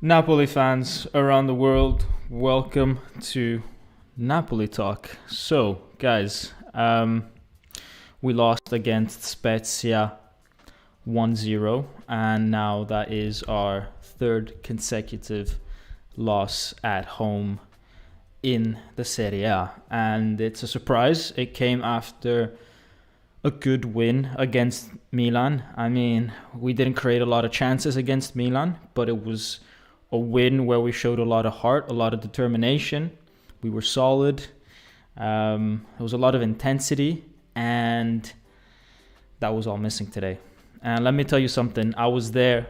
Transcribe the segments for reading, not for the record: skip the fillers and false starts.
Napoli fans around the world, welcome to Napoli Talk. So, guys, we lost against Spezia 1-0, and now that is our third consecutive loss at home in the Serie. And it's a surprise. It came after a good win against Milan. I mean, we didn't create a lot of chances against Milan, but it was a win where we showed a lot of heart, a lot of determination. We were solid. There was a lot of intensity, and that was all missing today. And let me tell you something. I was there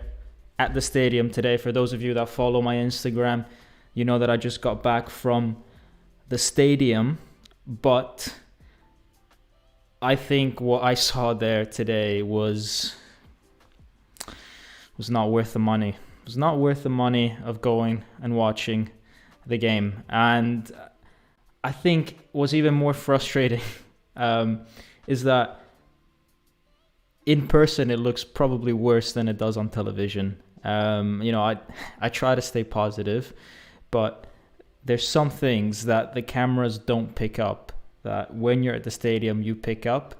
at the stadium today. For those of you that follow my Instagram, you know that I just got back from the stadium, but I think what I saw there today was not worth the money. It was not worth the money of going and watching the game. And I think what's even more frustrating is that in person it looks probably worse than it does on television. I try to stay positive, but there's some things that the cameras don't pick up that when you're at the stadium you pick up,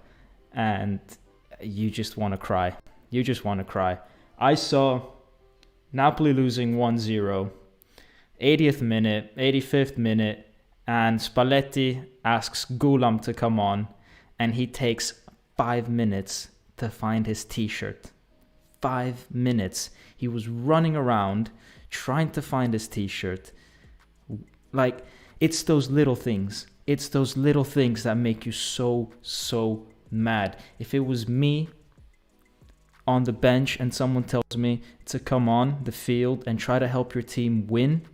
and you just want to cry. You just want to cry. I saw Napoli losing 1-0, 80th minute, 85th minute, and Spalletti asks Gulam to come on, and he takes 5 minutes to find his t-shirt. 5 minutes. He was running around trying to find his t-shirt. Like, it's those little things. It's those little things that make you so mad. If it was me on the bench and someone tells me to come on the field and try to help your team win,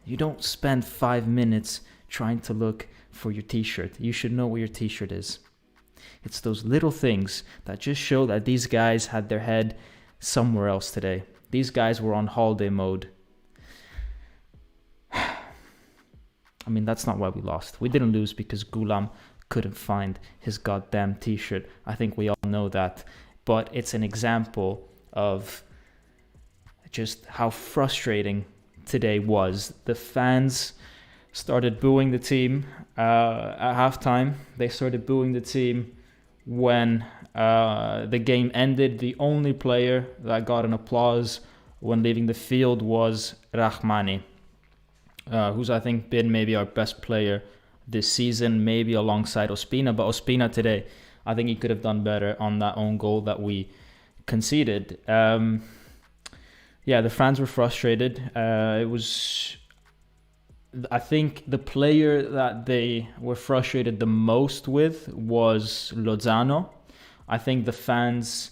you don't spend 5 minutes trying to look for your t-shirt. You should know where your t-shirt is. It's those little things that just show that these guys had their head somewhere else today. These guys were on holiday mode. I mean, that's not why we lost. We didn't lose because Gulam couldn't find his goddamn t-shirt. I think we all know that. But it's an example of just how frustrating today was. The fans started booing the team at halftime. They started booing the team when the game ended. The only player that got an applause when leaving the field was Rahmani, who's I think been maybe our best player this season, maybe alongside Ospina. But Ospina today, I think he could have done better on that own goal that we conceded. The fans were frustrated. I think the player that they were frustrated the most with was Lozano. I think the fans,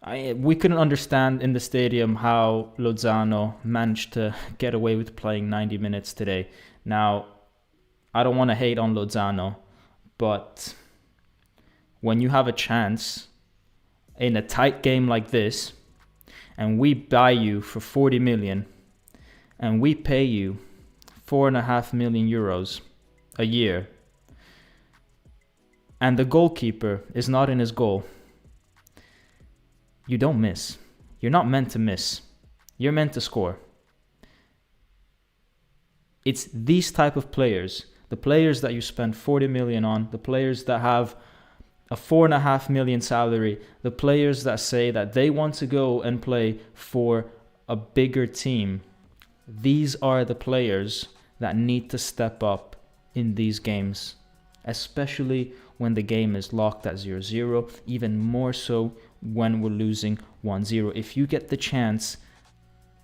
we couldn't understand in the stadium how Lozano managed to get away with playing 90 minutes today. Now, I don't want to hate on Lozano, but when you have a chance in a tight game like this, and we buy you for 40 million, and we pay you 4.5 million euros a year, and the goalkeeper is not in his goal, you don't miss. You're not meant to miss. You're meant to score. It's these type of players, the players that you spend 40 million on, the players that have a 4.5 million salary, the players that say that they want to go and play for a bigger team. These are the players that need to step up in these games, especially when the game is locked at 0-0, even more so when we're losing 1-0. If you get the chance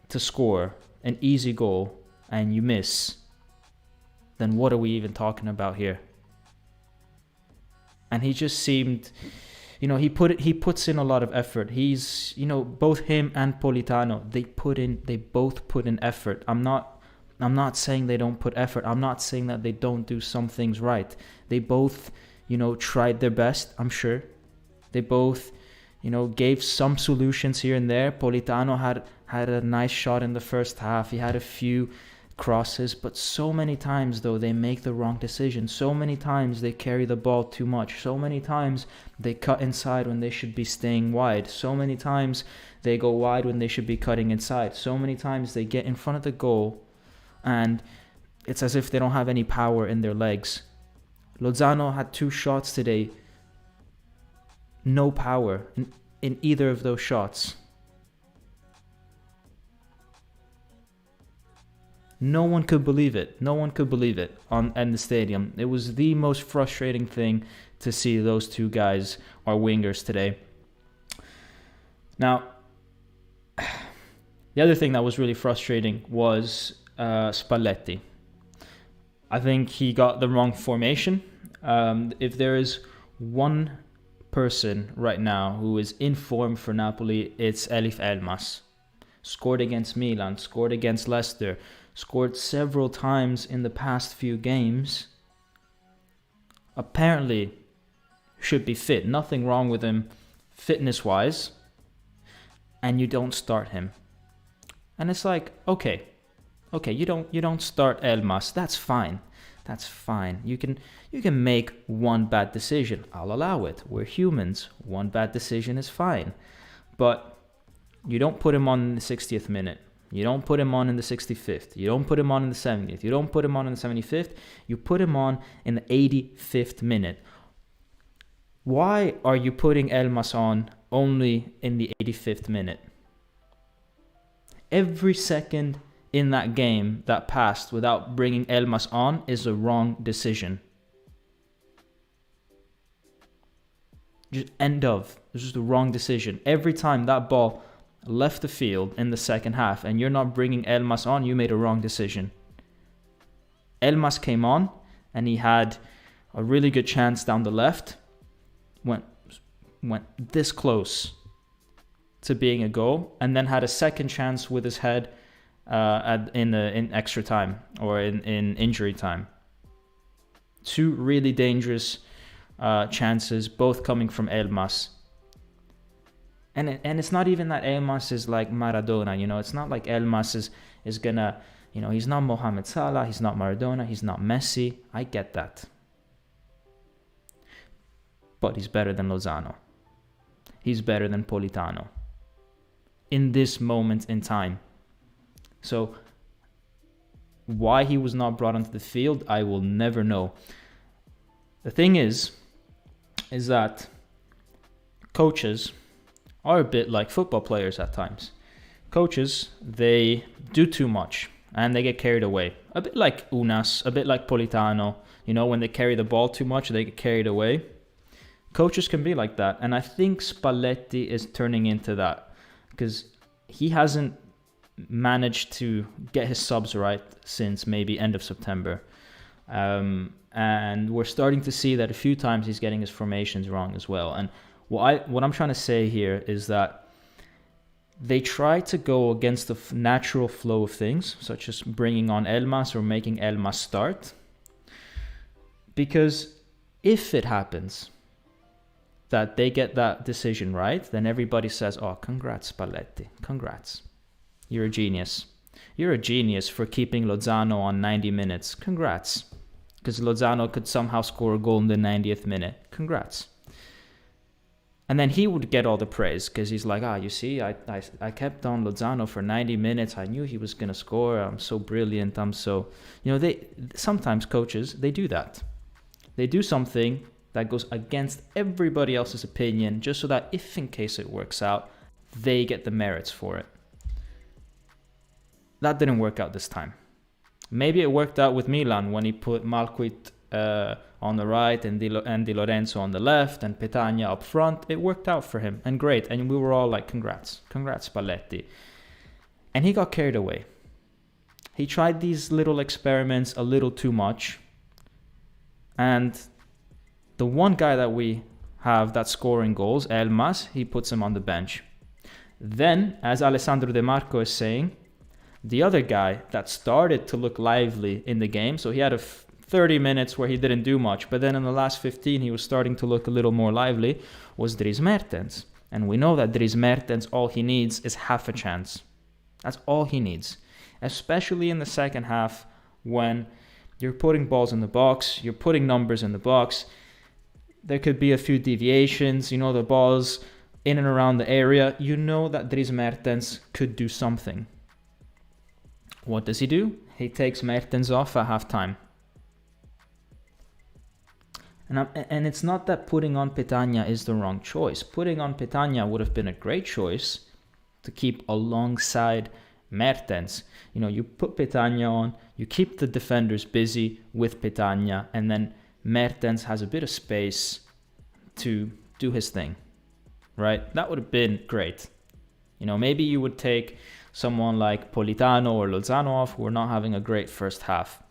to score an easy goal and you miss, then what are we even talking about here? And he just seemed, he puts in a lot of effort. He's, both him and Politano, they both put in effort. I'm not saying they don't put effort. I'm not saying that they don't do some things right. They both, tried their best, I'm sure. They both, gave some solutions here and there. Politano had a nice shot in the first half. He had a few crosses, but so many times though they make the wrong decision. So many times they carry the ball too much. So many times they cut inside when they should be staying wide. So many times they go wide when they should be cutting inside. So many times they get in front of the goal and it's as if they don't have any power in their legs. Lozano had 2 shots today. No power in either of those shots. No one could believe it. No one could believe it in the stadium. It was the most frustrating thing to see those 2 guys, our wingers, today. Now, the other thing that was really frustrating was Spalletti. I think he got the wrong formation. If there is one person right now who is in form for Napoli, it's Elif Elmas. Scored against Milan, scored against Leicester, scored several times in the past few games. Apparently should be fit. Nothing wrong with him fitness-wise. And you don't start him. And it's like, okay, you don't start Elmas. That's fine. That's fine. You can make one bad decision. I'll allow it. We're humans. One bad decision is fine. But you don't put him on in the 60th minute. You don't put him on in the 65th. You don't put him on in the 70th. You don't put him on in the 75th. You put him on in the 85th minute. Why are you putting Elmas on only in the 85th minute? Every second in that game that passed without bringing Elmas on is a wrong decision. Just end of. It's just the wrong decision. Every time that ball left the field in the second half and you're not bringing Elmas on, you made a wrong decision. Elmas came on and he had a really good chance down the left. Went this close to being a goal, and then had a second chance with his head in extra time or in injury time. 2 really dangerous chances, both coming from Elmas. And it's not even that Elmas is like Maradona, you know. It's not like Elmas is gonna, you know, he's not Mohamed Salah, he's not Maradona, he's not Messi. I get that. But he's better than Lozano. He's better than Politano. In this moment in time. So, why he was not brought onto the field, I will never know. The thing is that coaches are a bit like football players at times. Coaches, they do too much and they get carried away. A bit like Ounas, a bit like Politano. You know, when they carry the ball too much, they get carried away. Coaches can be like that. And I think Spalletti is turning into that. Because he hasn't managed to get his subs right since maybe end of September. And we're starting to see that a few times he's getting his formations wrong as well. And what I'm trying to say here is that they try to go against the natural flow of things, such as bringing on Elmas or making Elmas start. Because if it happens that they get that decision right, then everybody says, oh, congrats, Spalletti, congrats. You're a genius. You're a genius for keeping Lozano on 90 minutes. Congrats. Because Lozano could somehow score a goal in the 90th minute. Congrats. And then he would get all the praise because he's like, you see, I kept on Lozano for 90 minutes. I knew he was going to score. I'm so brilliant. I'm so... You know, sometimes coaches, they do that. They do something that goes against everybody else's opinion just so that if in case it works out, they get the merits for it. That didn't work out this time. Maybe it worked out with Milan when he put Malquit on the right and Di Lorenzo on the left and Petagna up front. It worked out for him and great. And we were all like, congrats Spalletti. And he got carried away. He tried these little experiments a little too much. And the one guy that we have that's scoring goals, Elmas, he puts him on the bench. Then, as Alessandro De Marco is saying, the other guy that started to look lively in the game, so he had 30 minutes where he didn't do much, but then in the last 15 he was starting to look a little more lively, was Dries Mertens. And we know that Dries Mertens, all he needs is half a chance. That's all he needs, especially in the second half when you're putting balls in the box, you're putting numbers in the box. There could be a few deviations, the ball's in and around the area. You know that Dries Mertens could do something. What does he do? He takes Mertens off at halftime. And it's not that putting on Petagna is the wrong choice. Putting on Petagna would have been a great choice to keep alongside Mertens. You put Petagna on, you keep the defenders busy with Petagna, and then Mertens has a bit of space to do his thing, right? That would have been great. Maybe you would take someone like Politano or Lozano off, who are not having a great first half,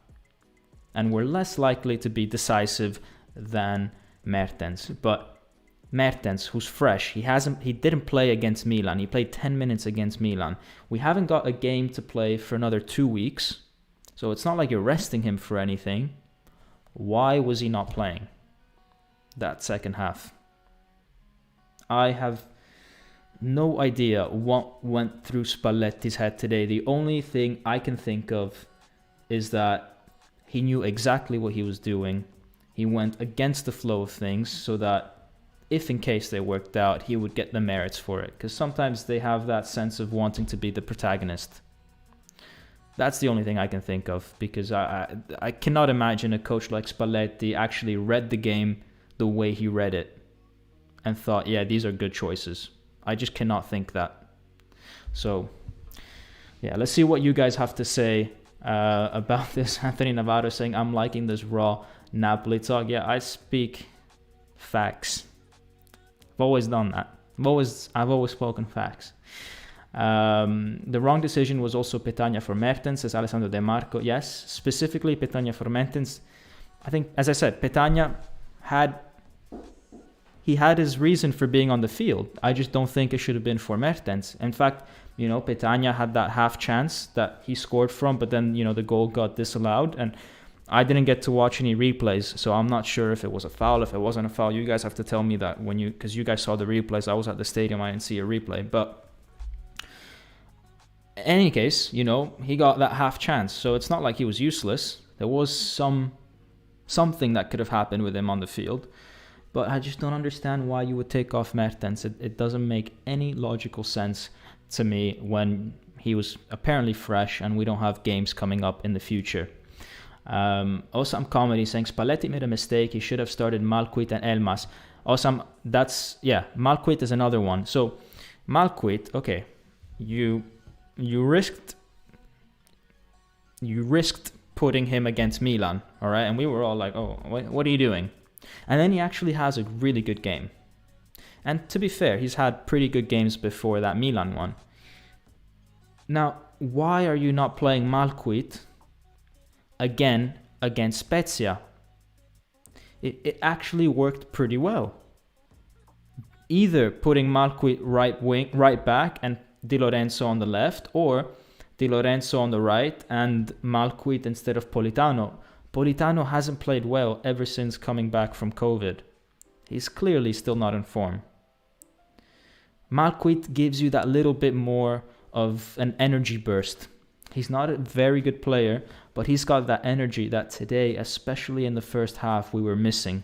and we're less likely to be decisive than Mertens. But Mertens, who's fresh, he didn't play against Milan. He played 10 minutes against Milan. We haven't got a game to play for another 2 weeks, so it's not like you're resting him for anything. Why was he not playing that second half? I have no idea what went through Spalletti's head today. The only thing I can think of is that he knew exactly what he was doing. He went against the flow of things so that if in case they worked out, he would get the merits for it. Because sometimes they have that sense of wanting to be the protagonist. That's the only thing I can think of, because I cannot imagine a coach like Spalletti actually read the game the way he read it and thought, yeah, these are good choices. I just cannot think that. So, yeah, let's see what you guys have to say about this. Anthony Navarro saying, I'm liking this raw Napoli talk. Yeah, I speak facts. I've always done that. I've always spoken facts. The wrong decision was also Petagna for Mertens, says Alessandro De Marco. Yes, specifically Petagna for Mertens. I think, as I said, Petagna had his reason for being on the field. I just don't think it should have been for Mertens. In fact, Petagna had that half chance that he scored from, but then, the goal got disallowed. And I didn't get to watch any replays, so I'm not sure if it was a foul, if it wasn't a foul. You guys have to tell me that because you guys saw the replays. I was at the stadium, I didn't see a replay. But in any case, he got that half chance, so it's not like he was useless. There was something that could have happened with him on the field, but I just don't understand why you would take off Mertens. It doesn't make any logical sense to me when he was apparently fresh and we don't have games coming up in the future. Osam Comedy saying Spalletti made a mistake. He should have started Malquit and Elmas. Osam, Malquit is another one. So Malquit, okay, you risked putting him against Milan, all right? And we were all like, oh, what are you doing? And then he actually has a really good game. And to be fair, he's had pretty good games before that Milan one. Now, why are you not playing Malquit again against Spezia? It actually worked pretty well. Either putting Malquit right back and Di Lorenzo on the left, or Di Lorenzo on the right and Malquit instead of Politano. Politano hasn't played well ever since coming back from COVID. He's clearly still not in form. Malquit gives you that little bit more of an energy burst. He's not a very good player, but he's got that energy that today, especially in the first half, we were missing.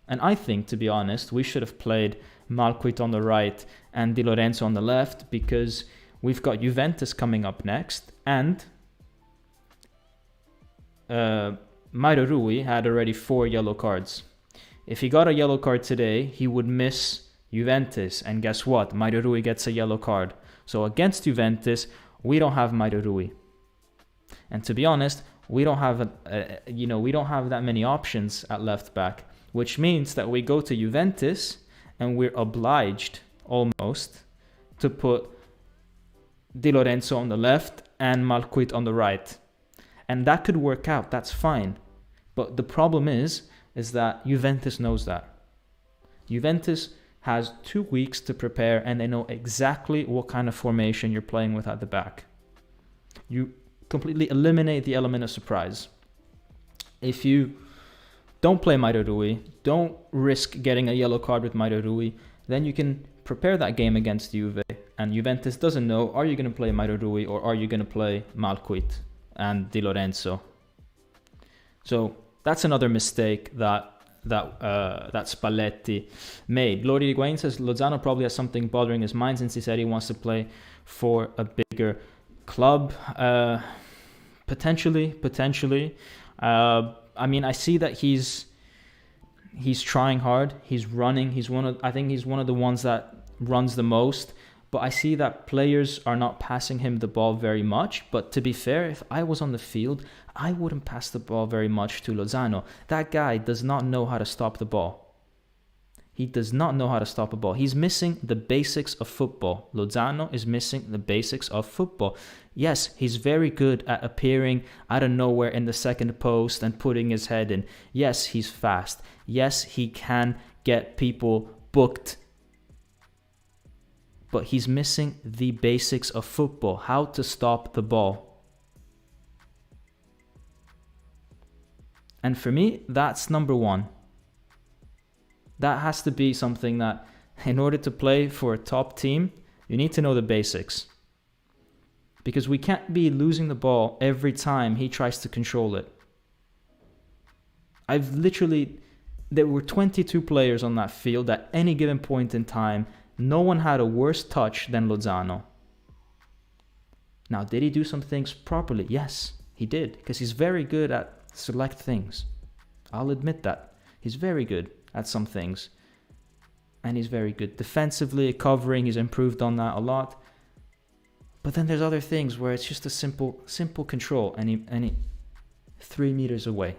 And I think, to be honest, we should have played Malquit on the right and Di Lorenzo on the left, because we've got Juventus coming up next, and Mario Rui had already 4 yellow cards. If he got a yellow card today, he would miss Juventus, and guess what? Mario Rui gets a yellow card. So against Juventus, we don't have Mario Rui. And to be honest, we don't have that many options at left back, which means that we go to Juventus and we're obliged almost to put Di Lorenzo on the left and Malquit on the right. And that could work out, that's fine. But the problem is that Juventus knows that. Juventus has 2 weeks to prepare, and they know exactly what kind of formation you're playing with at the back. You completely eliminate the element of surprise. If you don't play Mario Rui, don't risk getting a yellow card with Mario Rui, then you can prepare that game against Juve and Juventus doesn't know, are you going to play Mario Rui or are you going to play Malquit and Di Lorenzo? So that's another mistake that Spalletti made. Lori Higuain says Lozano probably has something bothering his mind since he said he wants to play for a bigger club. Potentially. I mean, I see that he's trying hard. He's running. I think he's one of the ones that runs the most. But I see that players are not passing him the ball very much. But to be fair, if I was on the field, I wouldn't pass the ball very much to Lozano. That guy does not know how to stop the ball. He does not know how to stop a ball. He's missing the basics of football. Lozano is missing the basics of football. Yes, he's very good at appearing out of nowhere in the second post and putting his head in. Yes, he's fast. Yes, he can get people booked. But he's missing the basics of football, how to stop the ball. And for me, that's number one. That has to be something that, in order to play for a top team, you need to know the basics. Because we can't be losing the ball every time he tries to control it. There were 22 players on that field at any given point in time. No one had a worse touch than Lozano. Now, did he do some things properly? Yes, he did. Because he's very good at select things. I'll admit that. He's very good at some things. And he's very good defensively, covering. He's improved on that a lot. But then there's other things where it's just a simple control. And he 3 meters away.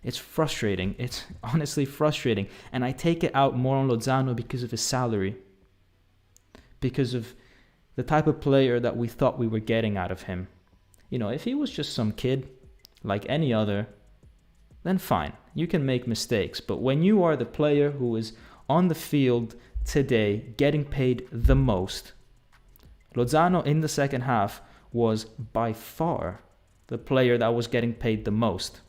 It's frustrating. It's honestly frustrating. And I take it out more on Lozano because of his salary. Because of the type of player that we thought we were getting out of him. You know, if he was just some kid, like any other, then fine. You can make mistakes. But when you are the player who is on the field today, getting paid the most, Lozano in the second half was by far the player that was getting paid the most.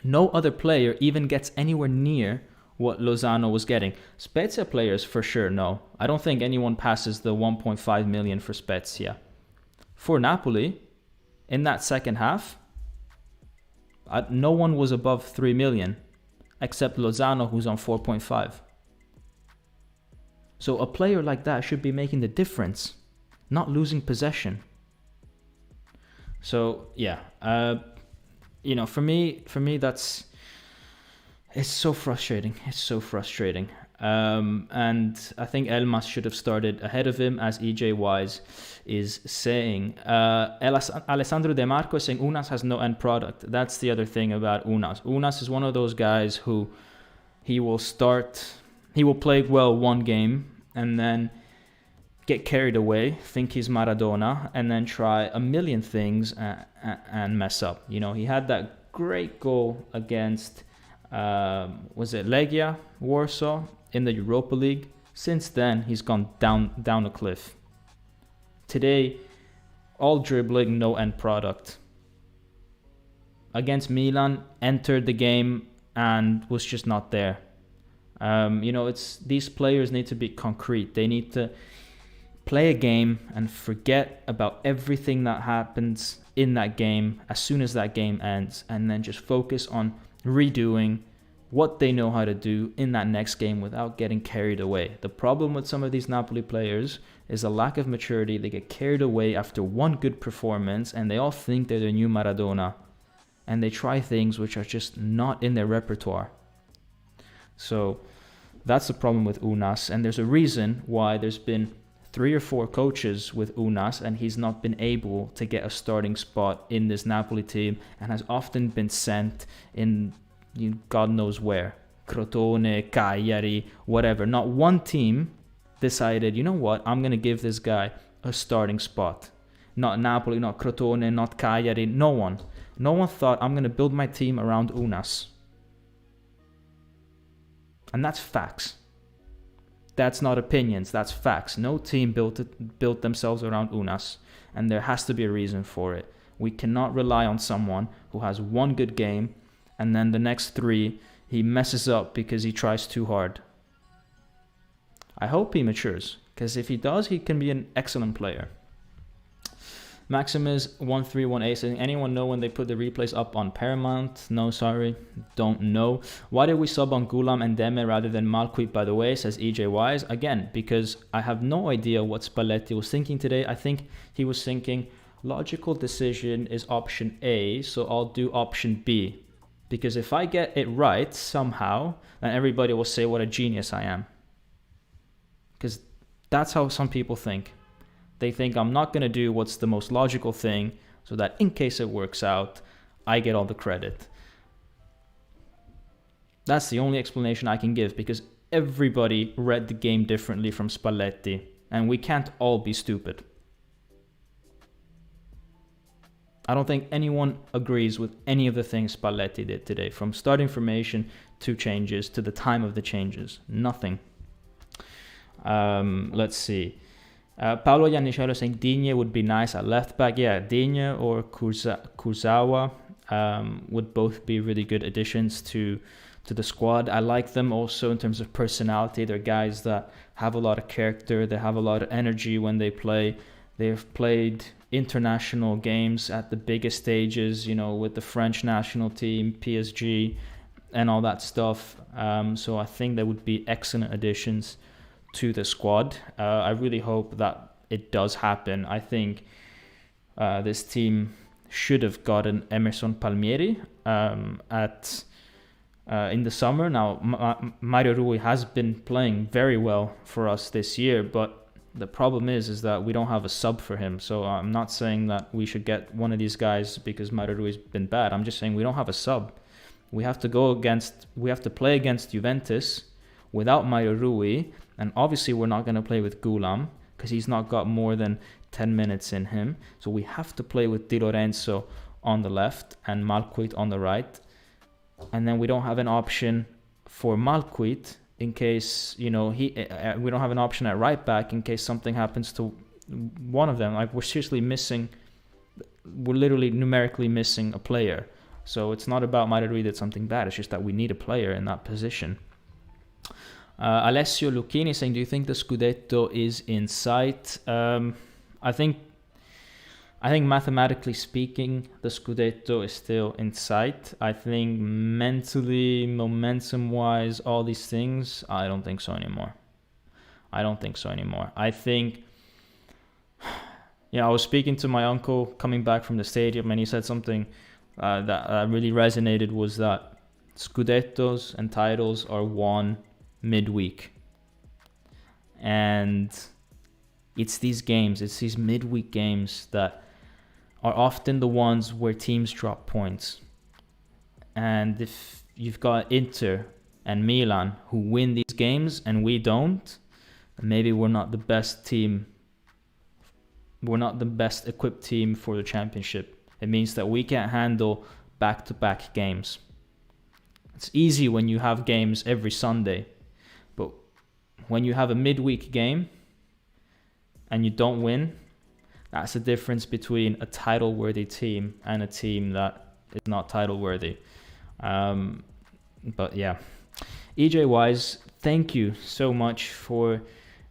No other player even gets anywhere near what Lozano was getting. Spezia players for sure, no. I don't think anyone passes the 1.5 million for Spezia. For Napoli, in that second half, no one was above 3 million, except Lozano, who's on 4.5. So a player like that should be making the difference, not losing possession. So, yeah. You know, for me, it's so frustrating. It's so frustrating. And I think Elmas should have started ahead of him, as EJ Wise is saying. Alessandro De Marco is saying Ounas has no end product. That's the other thing about Ounas. Ounas is one of those guys who he will play well one game and then get carried away, think he's Maradona, and then try a million things and mess up. You know, he had that great goal against, was it Legia Warsaw in the Europa League? Since then, he's gone down a cliff. Today, all dribbling, no end product. Against Milan, entered the game and was just not there. You know, these players need to be concrete. They need to play a game and forget about everything that happens in that game as soon as that game ends, and then just focus on redoing what they know how to do in that next game without getting carried away. The problem with some of these Napoli players is a lack of maturity. They get carried away after one good performance and they all think they're the new Maradona, and they try things which are just not in their repertoire. So that's the problem with Ounas, and there's a reason why there's been 3 or 4 coaches with Ounas and he's not been able to get a starting spot in this Napoli team, and has often been sent in God knows where. Crotone, Cagliari, whatever. Not one team decided, you know what, I'm going to give this guy a starting spot. Not Napoli, not Crotone, not Cagliari, no one. No one thought, I'm going to build my team around Ounas. And that's facts. That's not opinions, that's facts. No team built themselves around Ounas, and there has to be a reason for it. We cannot rely on someone who has one good game and then the next 3 he messes up because he tries too hard. I hope he matures, because if he does, he can be an excellent player. Maximus1318 saying, anyone know when they put the replays up on Paramount? No, sorry, don't know. Why did we sub on Gulam and Deme rather than Malquit, by the way, says EJ Wise? Again, because I have no idea what Spalletti was thinking today. I think he was thinking logical decision is option A, so I'll do option B. Because if I get it right somehow, then everybody will say what a genius I am. Because that's how some people think. They think I'm not going to do what's the most logical thing, so that in case it works out, I get all the credit. That's the only explanation I can give, because everybody read the game differently from Spalletti, and we can't all be stupid. I don't think anyone agrees with any of the things Spalletti did today, from starting formation to changes to the time of the changes. Nothing. Let's see. Paolo Yannicello saying Digne would be nice at left back. Yeah, Digne or Kurzawa would both be really good additions to the squad. I like them also in terms of personality. They're guys that have a lot of character. They have a lot of energy when they play. They've played international games at the biggest stages, you know, with the French national team, PSG, and all that stuff. So I think they would be excellent additions to the squad. I really hope that it does happen. I think this team should have gotten Emerson Palmieri in the summer. Now, Mario Rui has been playing very well for us this year, but the problem is that we don't have a sub for him. So I'm not saying that we should get one of these guys because Mario Rui's been bad. I'm just saying we don't have a sub. We have to play against Juventus without Mario Rui, and obviously we're not going to play with Gulam because he's not got more than 10 minutes in him. So we have to play with Di Lorenzo on the left and Malquit on the right. And then we don't have an option for Malquit in case, you know, we don't have an option at right back in case something happens to one of them. Like, we're literally numerically missing a player. So it's not about Mario Rui did something bad. It's just that we need a player in that position. Alessio Lucchini saying, do you think the Scudetto is in sight? I think mathematically speaking, the Scudetto is still in sight. I think mentally, momentum-wise, all these things, I don't think so anymore. I think, I was speaking to my uncle coming back from the stadium, and he said something that really resonated, was that Scudettos and titles are won midweek. And it's these midweek games that are often the ones where teams drop points. And if you've got Inter and Milan who win these games and we don't, maybe we're not the best team. We're not the best equipped team for the championship. It means that we can't handle back-to-back games. It's easy when you have games every Sunday, but when you have a midweek game and you don't win, that's the difference between a title-worthy team and a team that is not title-worthy. But yeah, EJ Wise, thank you so much for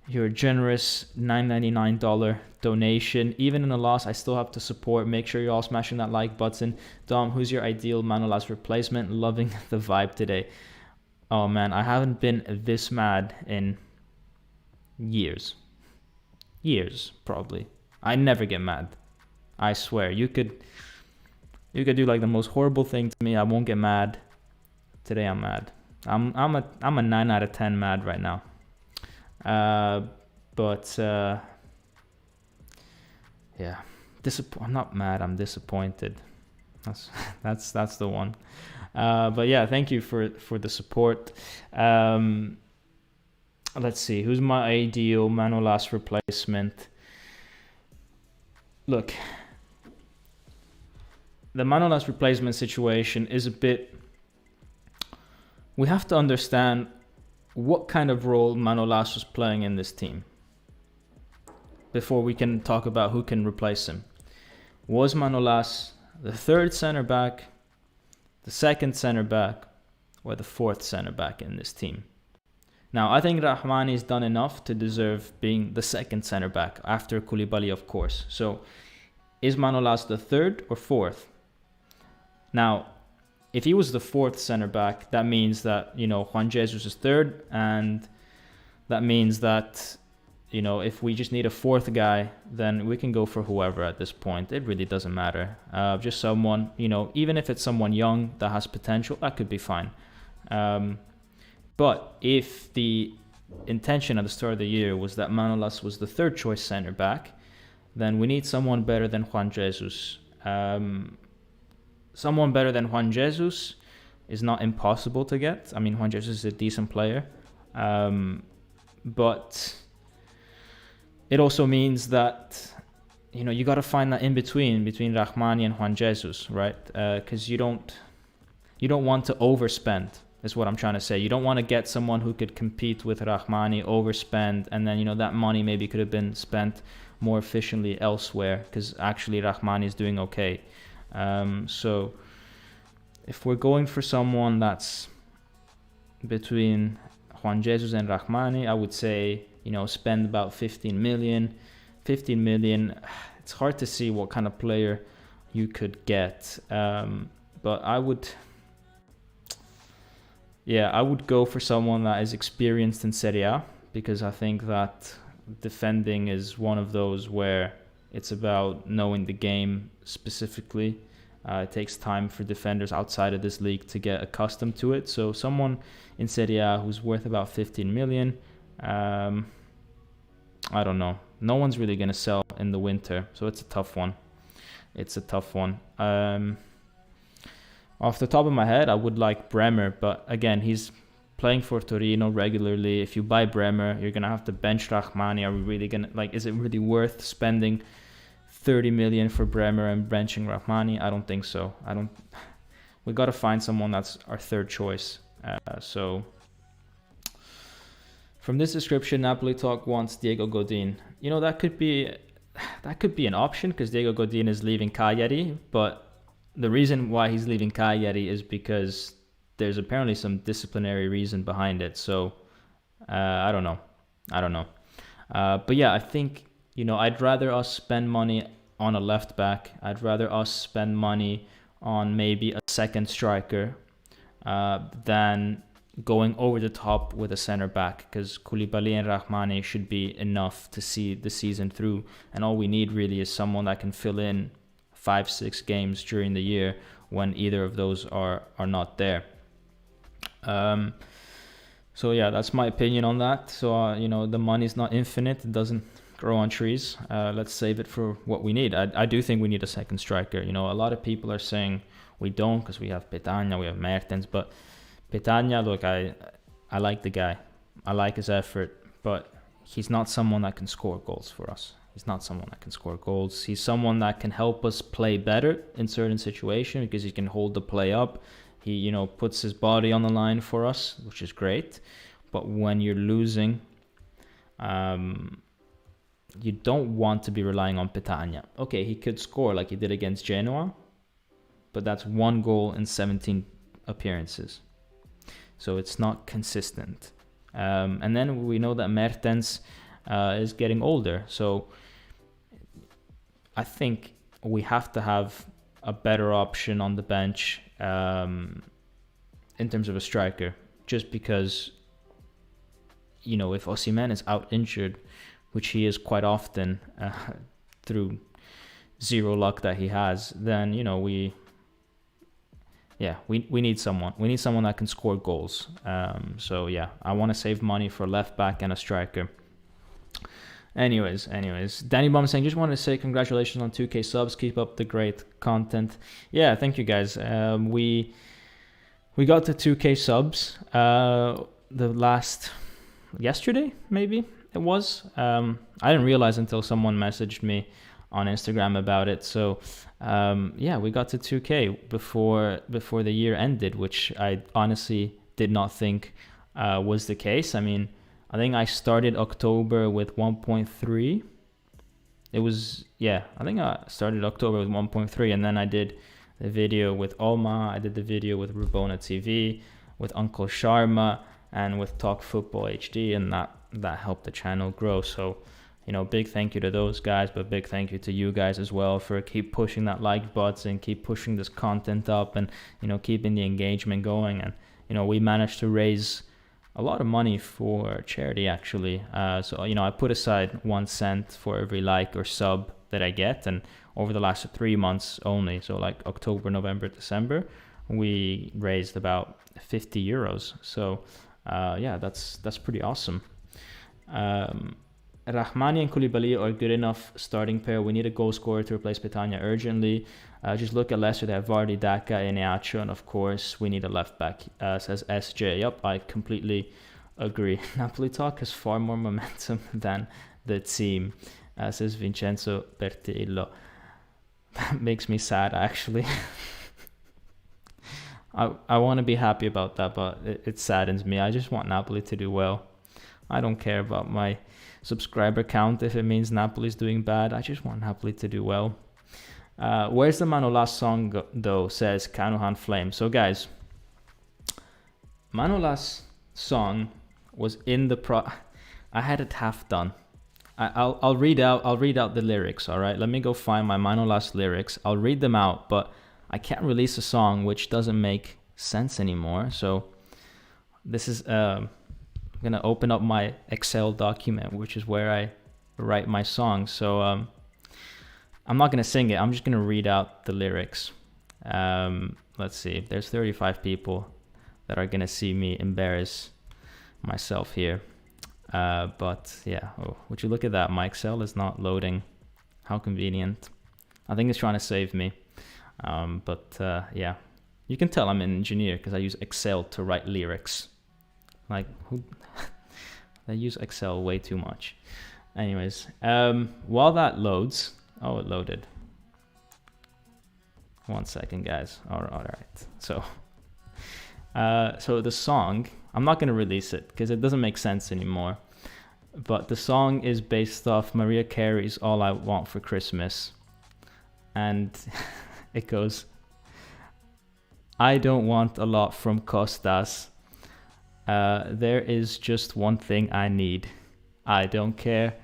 your generous $9.99 donation. Even in a loss, I still have to support. Make sure you're all smashing that like button. Dom, who's your ideal Manolas replacement? Loving the vibe today. Oh man, I haven't been this mad in years. Probably. I never get mad. I swear. You could do like the most horrible thing to me. I won't get mad. Today I'm mad. I'm a 9 out of 10 mad right now. Yeah. I'm not mad. I'm disappointed. That's the one. But yeah, thank you for the support. Let's see. Who's my ideal Manolas replacement? Look, the Manolas replacement situation is a bit... We have to understand what kind of role Manolas was playing in this team before we can talk about who can replace him. Was Manolas the third center back, the second center back, or the fourth center back in this team? Now, I think Rahmani's done enough to deserve being the second center back after Koulibaly, of course. So, is Manolas the third or fourth? Now, if he was the fourth center back, that means that, Juan Jesus is third, and that means that, if we just need a fourth guy, then we can go for whoever at this point. It really doesn't matter. Just someone, even if it's someone young that has potential, that could be fine. But if the intention at the start of the year was that Manolas was the third choice center back, then we need someone better than Juan Jesus. Someone better than Juan Jesus is not impossible to get. I mean, Juan Jesus is a decent player. But it also means that, you got to find that in between Rahmani and Juan Jesus, right? Because you don't want to overspend, is what I'm trying to say. You don't want to get someone who could compete with Rahmani, overspend, and then, that money maybe could have been spent more efficiently elsewhere, because actually Rahmani is doing okay. So if we're going for someone that's between Juan Jesus and Rahmani, I would say, spend about 15 million. 15 million, it's hard to see what kind of player you could get. But I would go for someone that is experienced in Serie A, because I think that defending is one of those where it's about knowing the game specifically. It takes time for defenders outside of this league to get accustomed to it. So someone in Serie A who's worth about 15 million, I don't know. No one's really going to sell in the winter, so it's a tough one. Off the top of my head, I would like Bremer, but again, he's playing for Torino regularly. If you buy Bremer, you're going to have to bench Rahmani. Are we really going to, is it really worth spending 30 million for Bremer and benching Rahmani? I don't think so. We got to find someone that's our third choice. So from this description, Napoli Talk wants Diego Godin. That could be an option, because Diego Godin is leaving Cagliari, but the reason why he's leaving Cagliari is because there's apparently some disciplinary reason behind it. So I don't know. But yeah, I think, I'd rather us spend money on a left back. I'd rather us spend money on maybe a second striker than going over the top with a center back, because Koulibaly and Rahmani should be enough to see the season through. And all we need really is someone that can fill in 5-6 games during the year when either of those are not there. So yeah, that's my opinion on that. So the money's not infinite. It doesn't grow on trees. Let's save it for what we need. I do think we need a second striker. A lot of people are saying we don't, because we have Petagna, we have Mertens, but Petagna, look, I like the guy. I like his effort, but he's not someone that can score goals for us. He's someone that can help us play better in certain situations, because he can hold the play up. He, puts his body on the line for us, which is great. But when you're losing, you don't want to be relying on Petagna. Okay, he could score like he did against Genoa, but that's 1 goal in 17 appearances. So it's not consistent. And then we know that Mertens is getting older. So I think we have to have a better option on the bench in terms of a striker. Just because, if Osimhen is out injured, which he is quite often through zero luck that he has, then, we need someone. We need someone that can score goals. So yeah, I want to save money for a left back and a striker. Anyways, Danny Baum saying, just wanted to say congratulations on 2K subs. Keep up the great content. Yeah, thank you guys. We got to 2K subs yesterday, maybe it was. I didn't realize until someone messaged me on Instagram about it. So we got to 2K before the year ended, which I honestly did not think was the case. I mean, I think I started October with 1.3. I think I started October with 1.3, and then I did the video with Oma, I did the video with Rubona TV, with Uncle Sharma, and with Talk Football HD, and that helped the channel grow. So, you know, big thank you to those guys, but big thank you to you guys as well for keep pushing that like button, keep pushing this content up, and, you know, keeping the engagement going. And, you know, we managed to raise a lot of money for charity, actually. So, you know, I put aside 1 cent for every like or sub that I get, and over the last 3 months only, so like October, November, December, we raised about 50 euros. So yeah, that's pretty awesome. Rahmani and Koulibaly are good enough starting pair. We need a goal scorer to replace Petagna urgently. Just look at Leicester. They have Vardy, Daka, Eneacho, and of course we need a left back, says SJ. Yep, I completely agree. Napoli talk has far more momentum than the team, says Vincenzo Bertillo. That makes me sad, actually. I want to be happy about that, but it saddens me. I just want Napoli to do well. I don't care about my subscriber count if it means Napoli's doing bad. I just want Napoli to do well. Where's the Manolas song though, says Kanuhan Flame. So guys, Manolas song was in the I had it half done. I'll read out the lyrics, all right? Let me go find my Manolas lyrics. I'll read them out, but I can't release a song which doesn't make sense anymore. So this is I'm gonna open up my Excel document, which is where I write my songs. So I'm not gonna sing it. I'm just gonna read out the lyrics. Let's see. There's 35 people that are gonna see me embarrass myself here. But yeah, would you look at that? My Excel is not loading. How convenient. I think it's trying to save me. But yeah, you can tell I'm an engineer because I use Excel to write lyrics. Like, who? I use Excel way too much. Anyways, while that loads, it loaded. 1 second, guys. All right. So the song, I'm not gonna release it because it doesn't make sense anymore. But the song is based off Mariah Carey's "All I Want for Christmas," and it goes, "I don't want a lot from Costas. There is just one thing I need. I don't care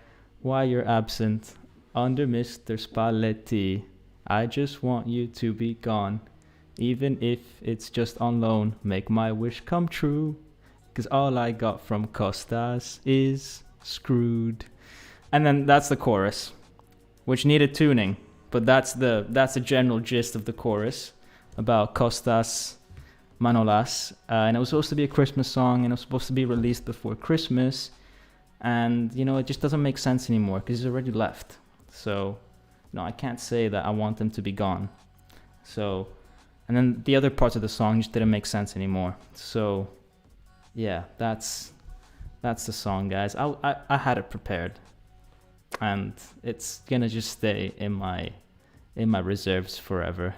why you're absent under Mr. Spalletti. I just want you to be gone. Even if it's just on loan, make my wish come true. Because all I got from Costas is screwed." And then that's the chorus, which needed tuning. But that's the general gist of the chorus about Costas Manolas. And it was supposed to be a Christmas song, and it was supposed to be released before Christmas. And, you know, it just doesn't make sense anymore because he's already left. So, you know, I can't say that I want him to be gone. So, and then the other parts of the song just didn't make sense anymore. So, yeah, that's the song, guys. I had it prepared. And it's gonna just stay in my reserves forever.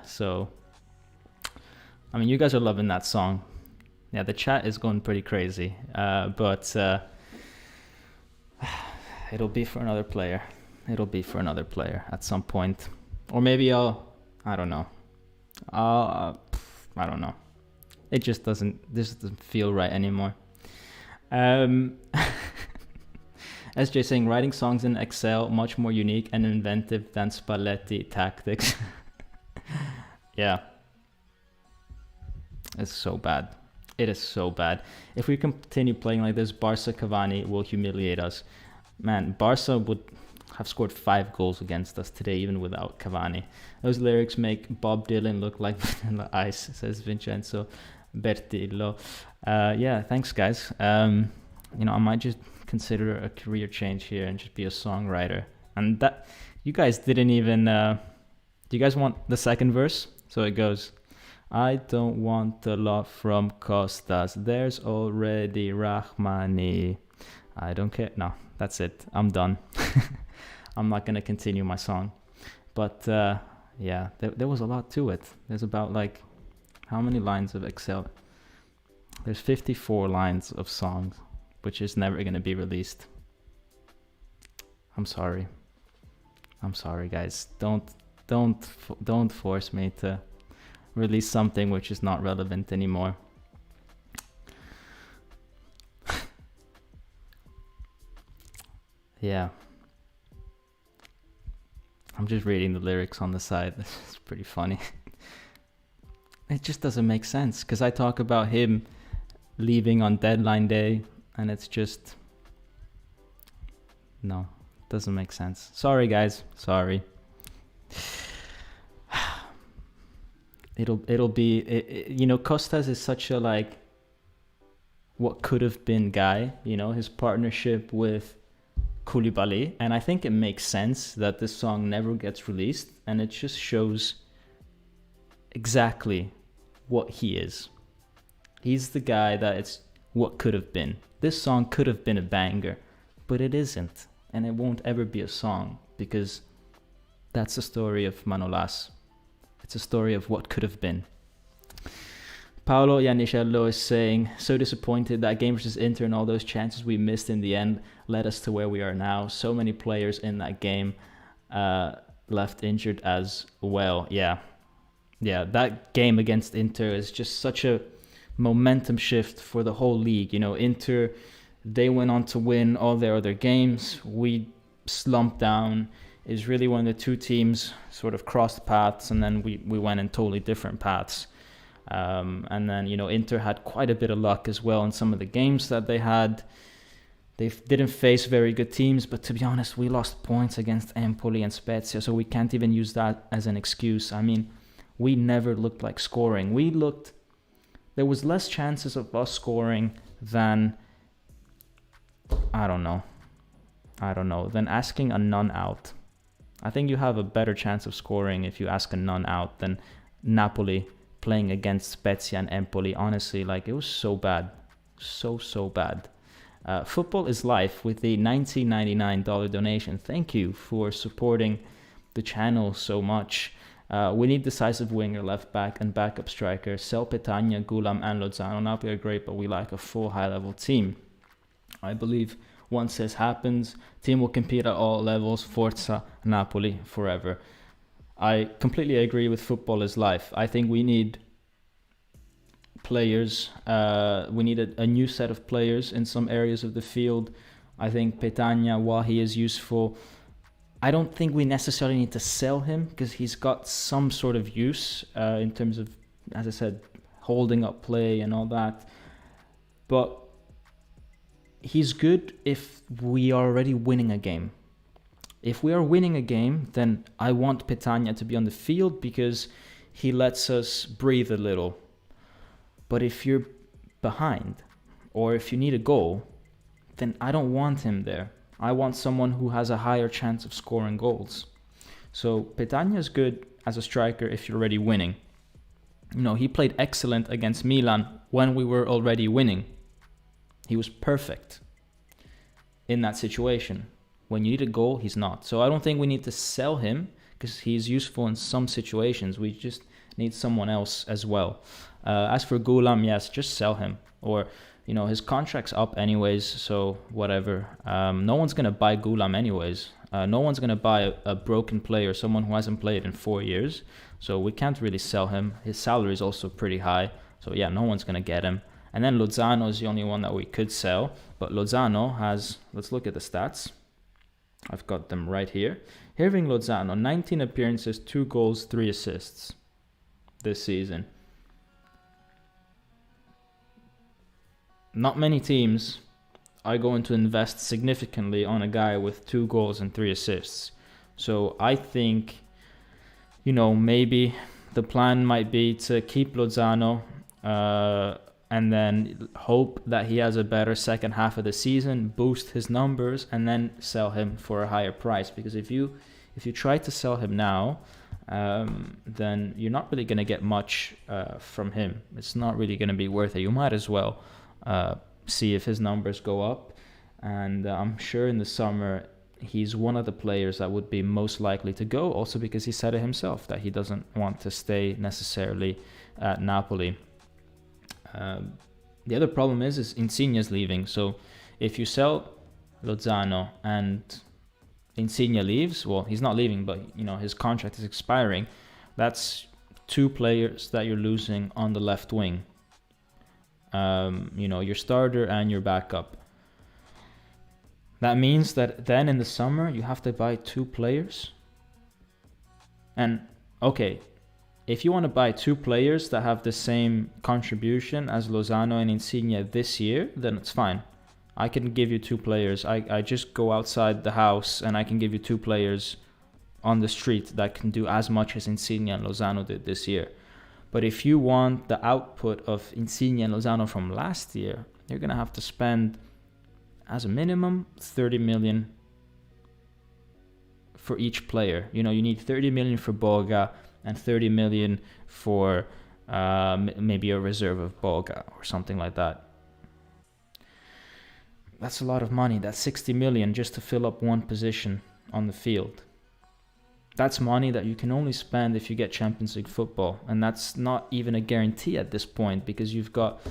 So, I mean, you guys are loving that song. Yeah, the chat is going pretty crazy. But it'll be for another player. It'll be for another player at some point. Or maybe I don't know. I don't know. It just doesn't feel right anymore. SJ saying, writing songs in Excel much more unique and inventive than Spalletti tactics. Yeah. It's so bad. It is so bad. If we continue playing like this, Barca Cavani will humiliate us. Man, Barca would have scored 5 goals against us today, even without Cavani. Those lyrics make Bob Dylan look like Vanilla Ice, says Vincenzo Bertillo. Yeah, thanks, guys. You know, I might just consider a career change here and just be a songwriter. And that, you guys didn't even, do you guys want the second verse? So it goes, I don't want a lot from Costas. There's already Rahmani. I don't care. No, that's it. I'm done. I'm not going to continue my song. But yeah, there was a lot to it. There's about like, how many lines of Excel? There's 54 lines of songs, which is never going to be released. I'm sorry. I'm sorry, guys. Don't force me to release something which is not relevant anymore. Yeah. I'm just reading the lyrics on the side. It's pretty funny. It just doesn't make sense because I talk about him leaving on deadline day and it's just... No, doesn't make sense. Sorry, guys. Sorry. It'll be... you know, Costas is such a, like, what could have been guy, you know, his partnership with Koulibaly, and I think it makes sense that this song never gets released, and it just shows exactly what he is. He's the guy that it's what could have been. This song could have been a banger, but it isn't, and it won't ever be a song, because that's the story of Manolas. It's a story of what could have been. Paolo Iannicello is saying, so disappointed that game versus Inter and all those chances we missed in the end led us to where we are now. So many players in that game left injured as well. Yeah, that game against Inter is just such a momentum shift for the whole league. You know, Inter, they went on to win all their other games. We slumped down. It's really when the two teams sort of crossed paths, and then we went in totally different paths. And then, you know, Inter had quite a bit of luck as well in some of the games that they had. They didn't face very good teams, but to be honest, we lost points against Napoli and Spezia, so we can't even use that as an excuse. I mean, we never looked like scoring. There was less chances of us scoring than, I don't know, than asking a none out. I think you have a better chance of scoring if you ask a none out than Napoli playing against Spezia and Empoli. Honestly, like, it was so bad. So bad. Football is Life with the $19.99 donation. Thank you for supporting the channel so much. We need decisive winger, left back, and backup striker. Sell Petagna, Gulam, and Lozano. Napoli are great, but we lack a full high-level team. I believe once this happens, team will compete at all levels. Forza Napoli forever. I completely agree with Football is Life. I think we need players. We need a new set of players in some areas of the field. I think Petagna, while he is useful, I don't think we necessarily need to sell him because he's got some sort of use in terms of, as I said, holding up play and all that. But he's good if we are already winning a game. If we are winning a game, then I want Petagna to be on the field because he lets us breathe a little. But if you're behind or if you need a goal, then I don't want him there. I want someone who has a higher chance of scoring goals. So Petagna is good as a striker if you're already winning. You know, he played excellent against Milan when we were already winning. He was perfect in that situation. When you need a goal, he's not. So I don't think we need to sell him because he's useful in some situations. We just need someone else as well. As for Gulam, yes, just sell him. Or, you know, his contract's up anyways, so whatever. No one's going to buy Gulam anyways. No one's going to buy a broken player, someone who hasn't played in 4 years. So we can't really sell him. His salary is also pretty high. So yeah, no one's going to get him. And then Lozano is the only one that we could sell. But Lozano has, let's look at the stats. I've got them right here. Hirving Lozano, 19 appearances, 2 goals, 3 assists this season. Not many teams are going to invest significantly on a guy with 2 goals and 3 assists. So I think, you know, maybe the plan might be to keep Lozano and then hope that he has a better second half of the season, boost his numbers, and then sell him for a higher price. Because if you try to sell him now, then you're not really going to get much from him. It's not really going to be worth it. You might as well see if his numbers go up. And I'm sure in the summer, he's one of the players that would be most likely to go, also because he said it himself that he doesn't want to stay necessarily at Napoli. The other problem is Insigne's leaving. So if you sell Lozano and Insigne leaves, well, he's not leaving, but you know his contract is expiring. That's 2 players that you're losing on the left wing. You know, your starter and your backup. That means that then in the summer you have to buy 2 players. And okay, if you want to buy 2 players that have the same contribution as Lozano and Insigne this year, then it's fine. I can give you 2 players. I just go outside the house and I can give you 2 players on the street that can do as much as Insigne and Lozano did this year. But if you want the output of Insigne and Lozano from last year, you're going to have to spend, as a minimum, 30 million for each player. You need 30 million for Boga and 30 million for maybe a reserve of Boga or something like that. That's a lot of money. That's 60 million just to fill up one position on the field. That's money that you can only spend if you get Champions League football. And that's not even a guarantee at this point, because you've got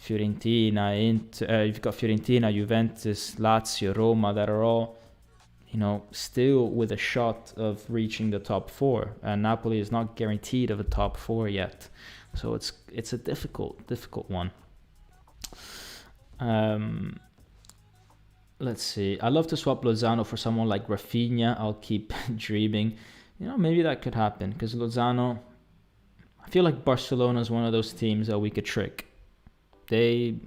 Fiorentina, Juventus, Lazio, Roma that are all, still with a shot of reaching the top 4. And Napoli is not guaranteed of a top 4 yet. So it's a difficult one. Let's see. I'd love to swap Lozano for someone like Rafinha. I'll keep dreaming. Maybe that could happen, because Lozano, I feel like Barcelona is one of those teams that we could trick. They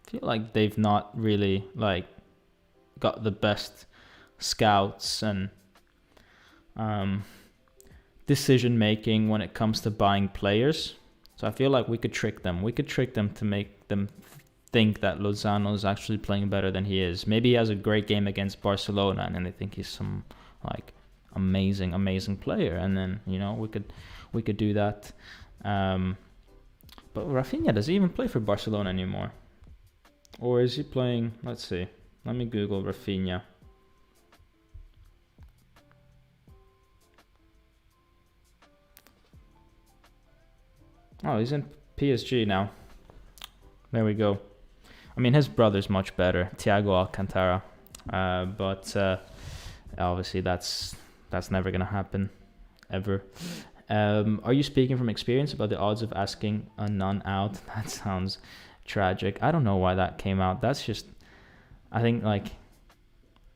feel like they've not really got the best scouts and decision making when it comes to buying players. So I feel like we could trick them. We could trick them to make them think that Lozano is actually playing better than he is. Maybe he has a great game against Barcelona and then they think he's some amazing player, and then we could do that. But Rafinha, does he even play for Barcelona anymore? Or is he playing... Let's see. Let me Google Rafinha. Oh, he's in PSG now. There we go. I mean, his brother's much better, Thiago Alcantara. But obviously that's never going to happen, ever. Are you speaking from experience about the odds of asking a none out? That sounds tragic. I don't know why that came out. That's just, I think,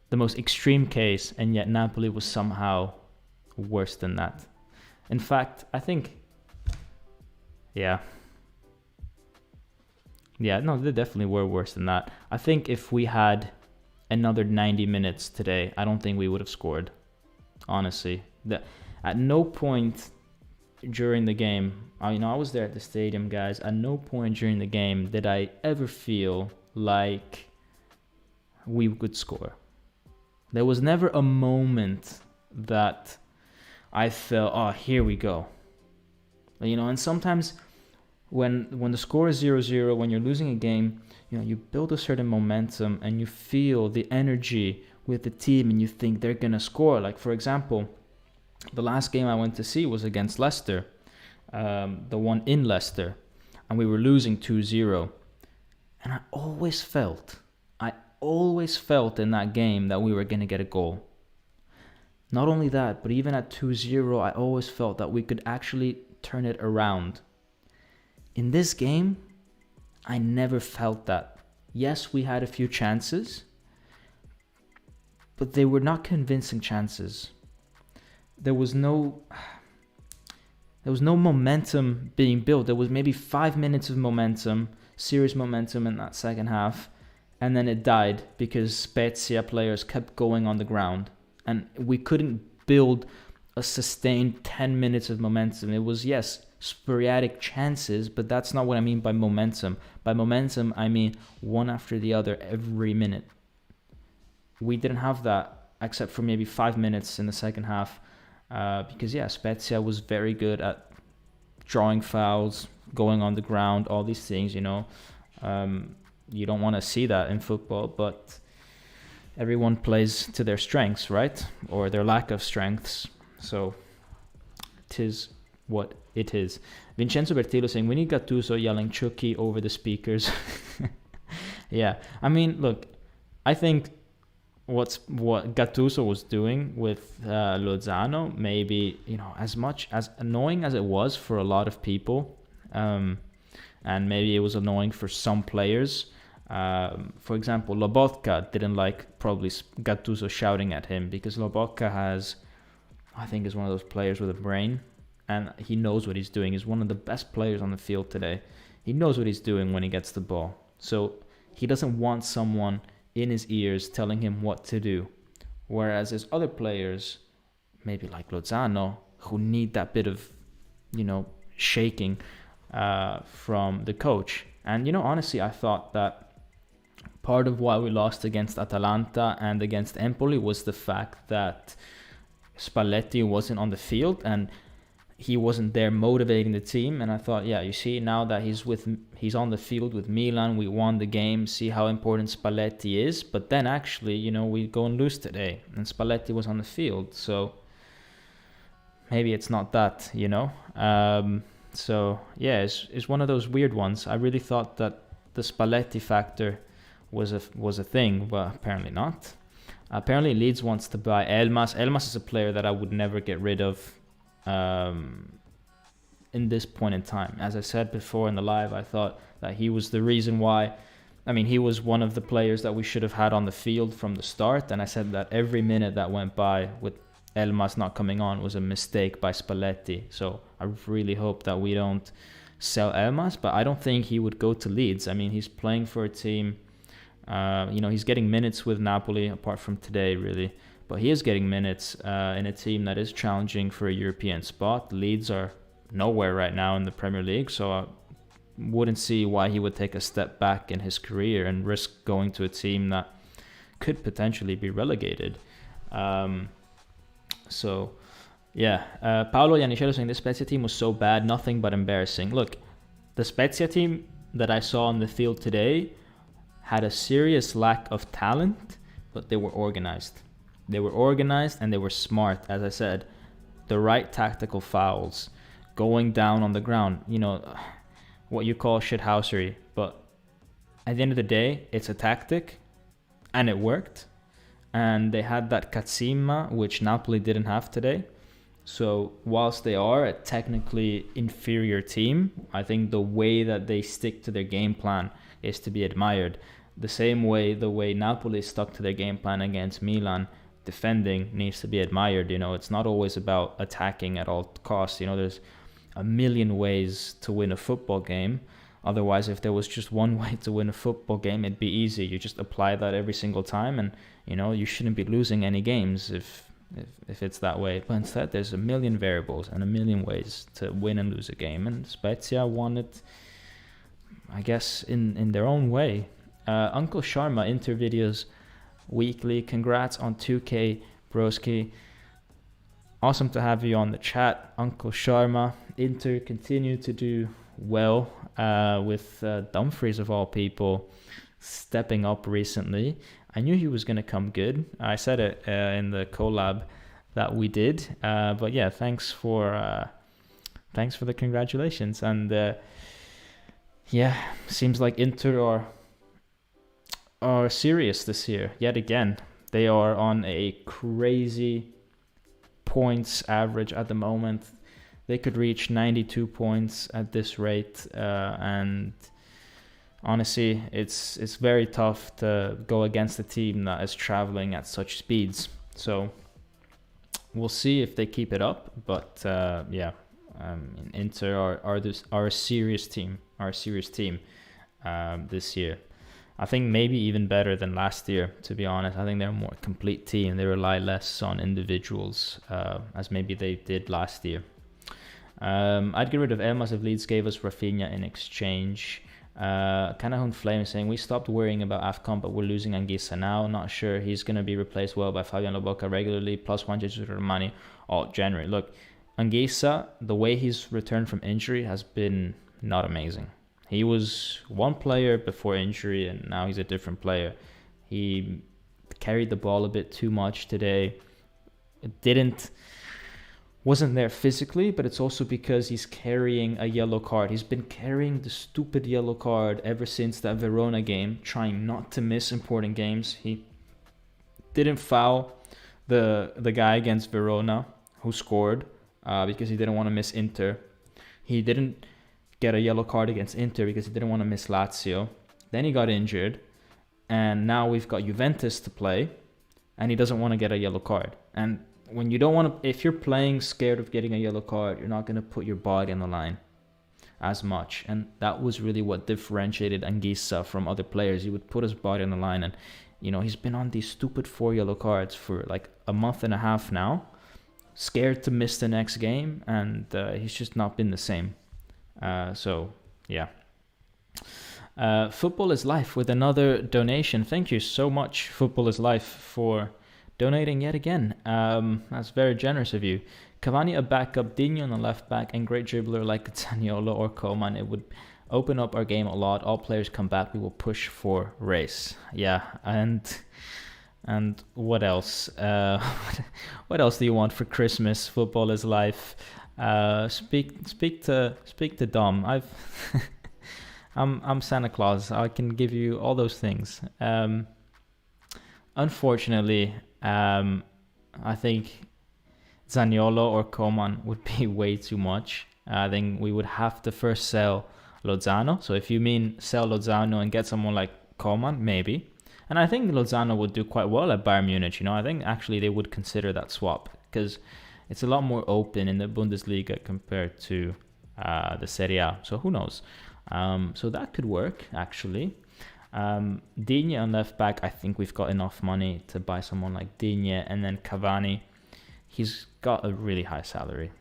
the most extreme case, and yet Napoli was somehow worse than that. In fact, I think, no, they definitely were worse than that. I think if we had another 90 minutes today, I don't think we would have scored. Honestly, at no point during the game, I was there at the stadium, guys. At no point during the game did I ever feel like we could score. There was never a moment that I felt, oh, here we go. And sometimes when the score is 0-0, when you're losing a game, you build a certain momentum and you feel the energy with the team and you think they're going to score. Like, for example, the last game I went to see was against Leicester, the one in Leicester, and we were losing 2-0. And I always felt in that game that we were going to get a goal. Not only that, but even at 2-0, I always felt that we could actually turn it around. In this game, I never felt that. Yes, we had a few chances, but they were not convincing chances. There was no momentum being built. There was maybe 5 minutes of momentum, serious momentum in that second half, and then it died because Spezia players kept going on the ground, and we couldn't build a sustained 10 minutes of momentum. It was, yes, sporadic chances, but that's not what I mean by momentum. By momentum, I mean one after the other every minute. We didn't have that except for maybe 5 minutes in the second half because, Spezia was very good at drawing fouls, going on the ground, all these things, You don't want to see that in football, but everyone plays to their strengths, right? Or their lack of strengths. So it is what it is. Vincenzo Bertillo saying, we need Gattuso yelling Chucky over the speakers. Yeah, I mean, look, I think what Gattuso was doing with Lozano, maybe, as much as annoying as it was for a lot of people, and maybe it was annoying for some players, For example, Lobotka didn't like probably Gattuso shouting at him, because Lobotka I think is one of those players with a brain, and he knows what he's doing. He's one of the best players on the field today. He knows what he's doing when he gets the ball. So he doesn't want someone in his ears telling him what to do. Whereas there's other players, maybe like Lozano, who need that bit of, shaking from the coach. And, honestly, I thought that part of why we lost against Atalanta and against Empoli was the fact that Spalletti wasn't on the field and he wasn't there motivating the team. And I thought, yeah, you see, now that he's on the field with Milan, we won the game, see how important Spalletti is. But then actually, we go and lose today, and Spalletti was on the field. So maybe it's not that, So yeah, it's one of those weird ones. I really thought that the Spalletti factor was a thing, but apparently not. Apparently Leeds wants to buy Elmas. Elmas is a player that I would never get rid of in this point in time. As I said before in the live, I thought that he was the reason why. He was one of the players that we should have had on the field from the start, and I said that every minute that went by with Elmas not coming on was a mistake by Spalletti. So I really hope that we don't sell Elmas, but I don't think he would go to Leeds. He's playing for a team, he's getting minutes with Napoli, apart from today, really. But he is getting minutes in a team that is challenging for a European spot. Leeds are nowhere right now in the Premier League, so I wouldn't see why he would take a step back in his career and risk going to a team that could potentially be relegated. So, yeah. Paolo Iannicello saying the Spezia team was so bad, nothing but embarrassing. Look, the Spezia team that I saw on the field today had a serious lack of talent, but they were organized. They were organized and they were smart. As I said, the right tactical fouls, going down on the ground, what you call shithousery. But at the end of the day, it's a tactic, and it worked. And they had that Cazzimma, which Napoli didn't have today. So whilst they are a technically inferior team, I think the way that they stick to their game plan is to be admired. The same way the way Napoli stuck to their game plan against Milan, defending, needs to be admired. It's not always about attacking at all costs. There's a million ways to win a football game. Otherwise, if there was just one way to win a football game, it'd be easy. You just apply that every single time, and you shouldn't be losing any games if it's that way. But instead, there's a million variables and a million ways to win and lose a game, and Spezia won it, I guess, in their own way. Uncle Sharma, Inter videos weekly. Congrats on 2K, broski. Awesome to have you on the chat, Uncle Sharma. Inter continue to do well with Dumfries, of all people, stepping up recently. I knew he was going to come good. I said it in the collab that we did. But yeah, thanks for the congratulations. And yeah, seems like Inter are serious this year yet again. They are on a crazy points average at the moment. They could reach 92 points at this rate, and honestly, it's very tough to go against a team that is traveling at such speeds. So we'll see if they keep it up. But Inter are a serious team. This year. I think maybe even better than last year, to be honest. I think they're a more complete team. They rely less on individuals, as maybe they did last year. I'd get rid of Elmas if Leeds gave us Rafinha in exchange. Canahun Flame is saying, we stopped worrying about AFCON, but we're losing Anguissa now. Not sure he's going to be replaced well by Fabian Lobotka regularly, plus one Jesus Romani all January. Look, Anguissa, the way he's returned from injury has been not amazing. He was one player before injury, and now he's a different player. He carried the ball a bit too much today. Wasn't there physically, but it's also because he's carrying a yellow card. He's been carrying the stupid yellow card ever since that Verona game, trying not to miss important games. He didn't foul the guy against Verona who scored because he didn't want to miss Inter. He didn't get a yellow card against Inter because he didn't want to miss Lazio. then he got injured, and now we've got Juventus to play, and he doesn't want to get a yellow card. And when you don't want to, if you're playing scared of getting a yellow card, you're not going to put your body on the line as much. And that was really what differentiated Anguissa from other players. He would put his body on the line, and he's been on these stupid 4 yellow cards for like a month and a half now, scared to miss the next game, and he's just not been the same. So yeah. Football is Life with another donation. Thank you so much, Football is Life, for donating yet again. That's very generous of you. Cavani a backup, Digne on the left back, and great dribbler like Zaniolo or Coman. It would open up our game a lot. All players come back. We will push for race. Yeah, and what else? What else do you want for Christmas? Football is Life. Speak to Dom. I'm Santa Claus. I can give you all those things. Unfortunately, I think Zaniolo or Coman would be way too much. I think we would have to first sell Lozano. So if you mean sell Lozano and get someone like Coman, maybe. And I think Lozano would do quite well at Bayern Munich. I think actually they would consider that swap, because it's a lot more open in the Bundesliga compared to the Serie A. So who knows? So that could work, actually. Digne on left back, I think we've got enough money to buy someone like Digne. And then Cavani, he's got a really high salary.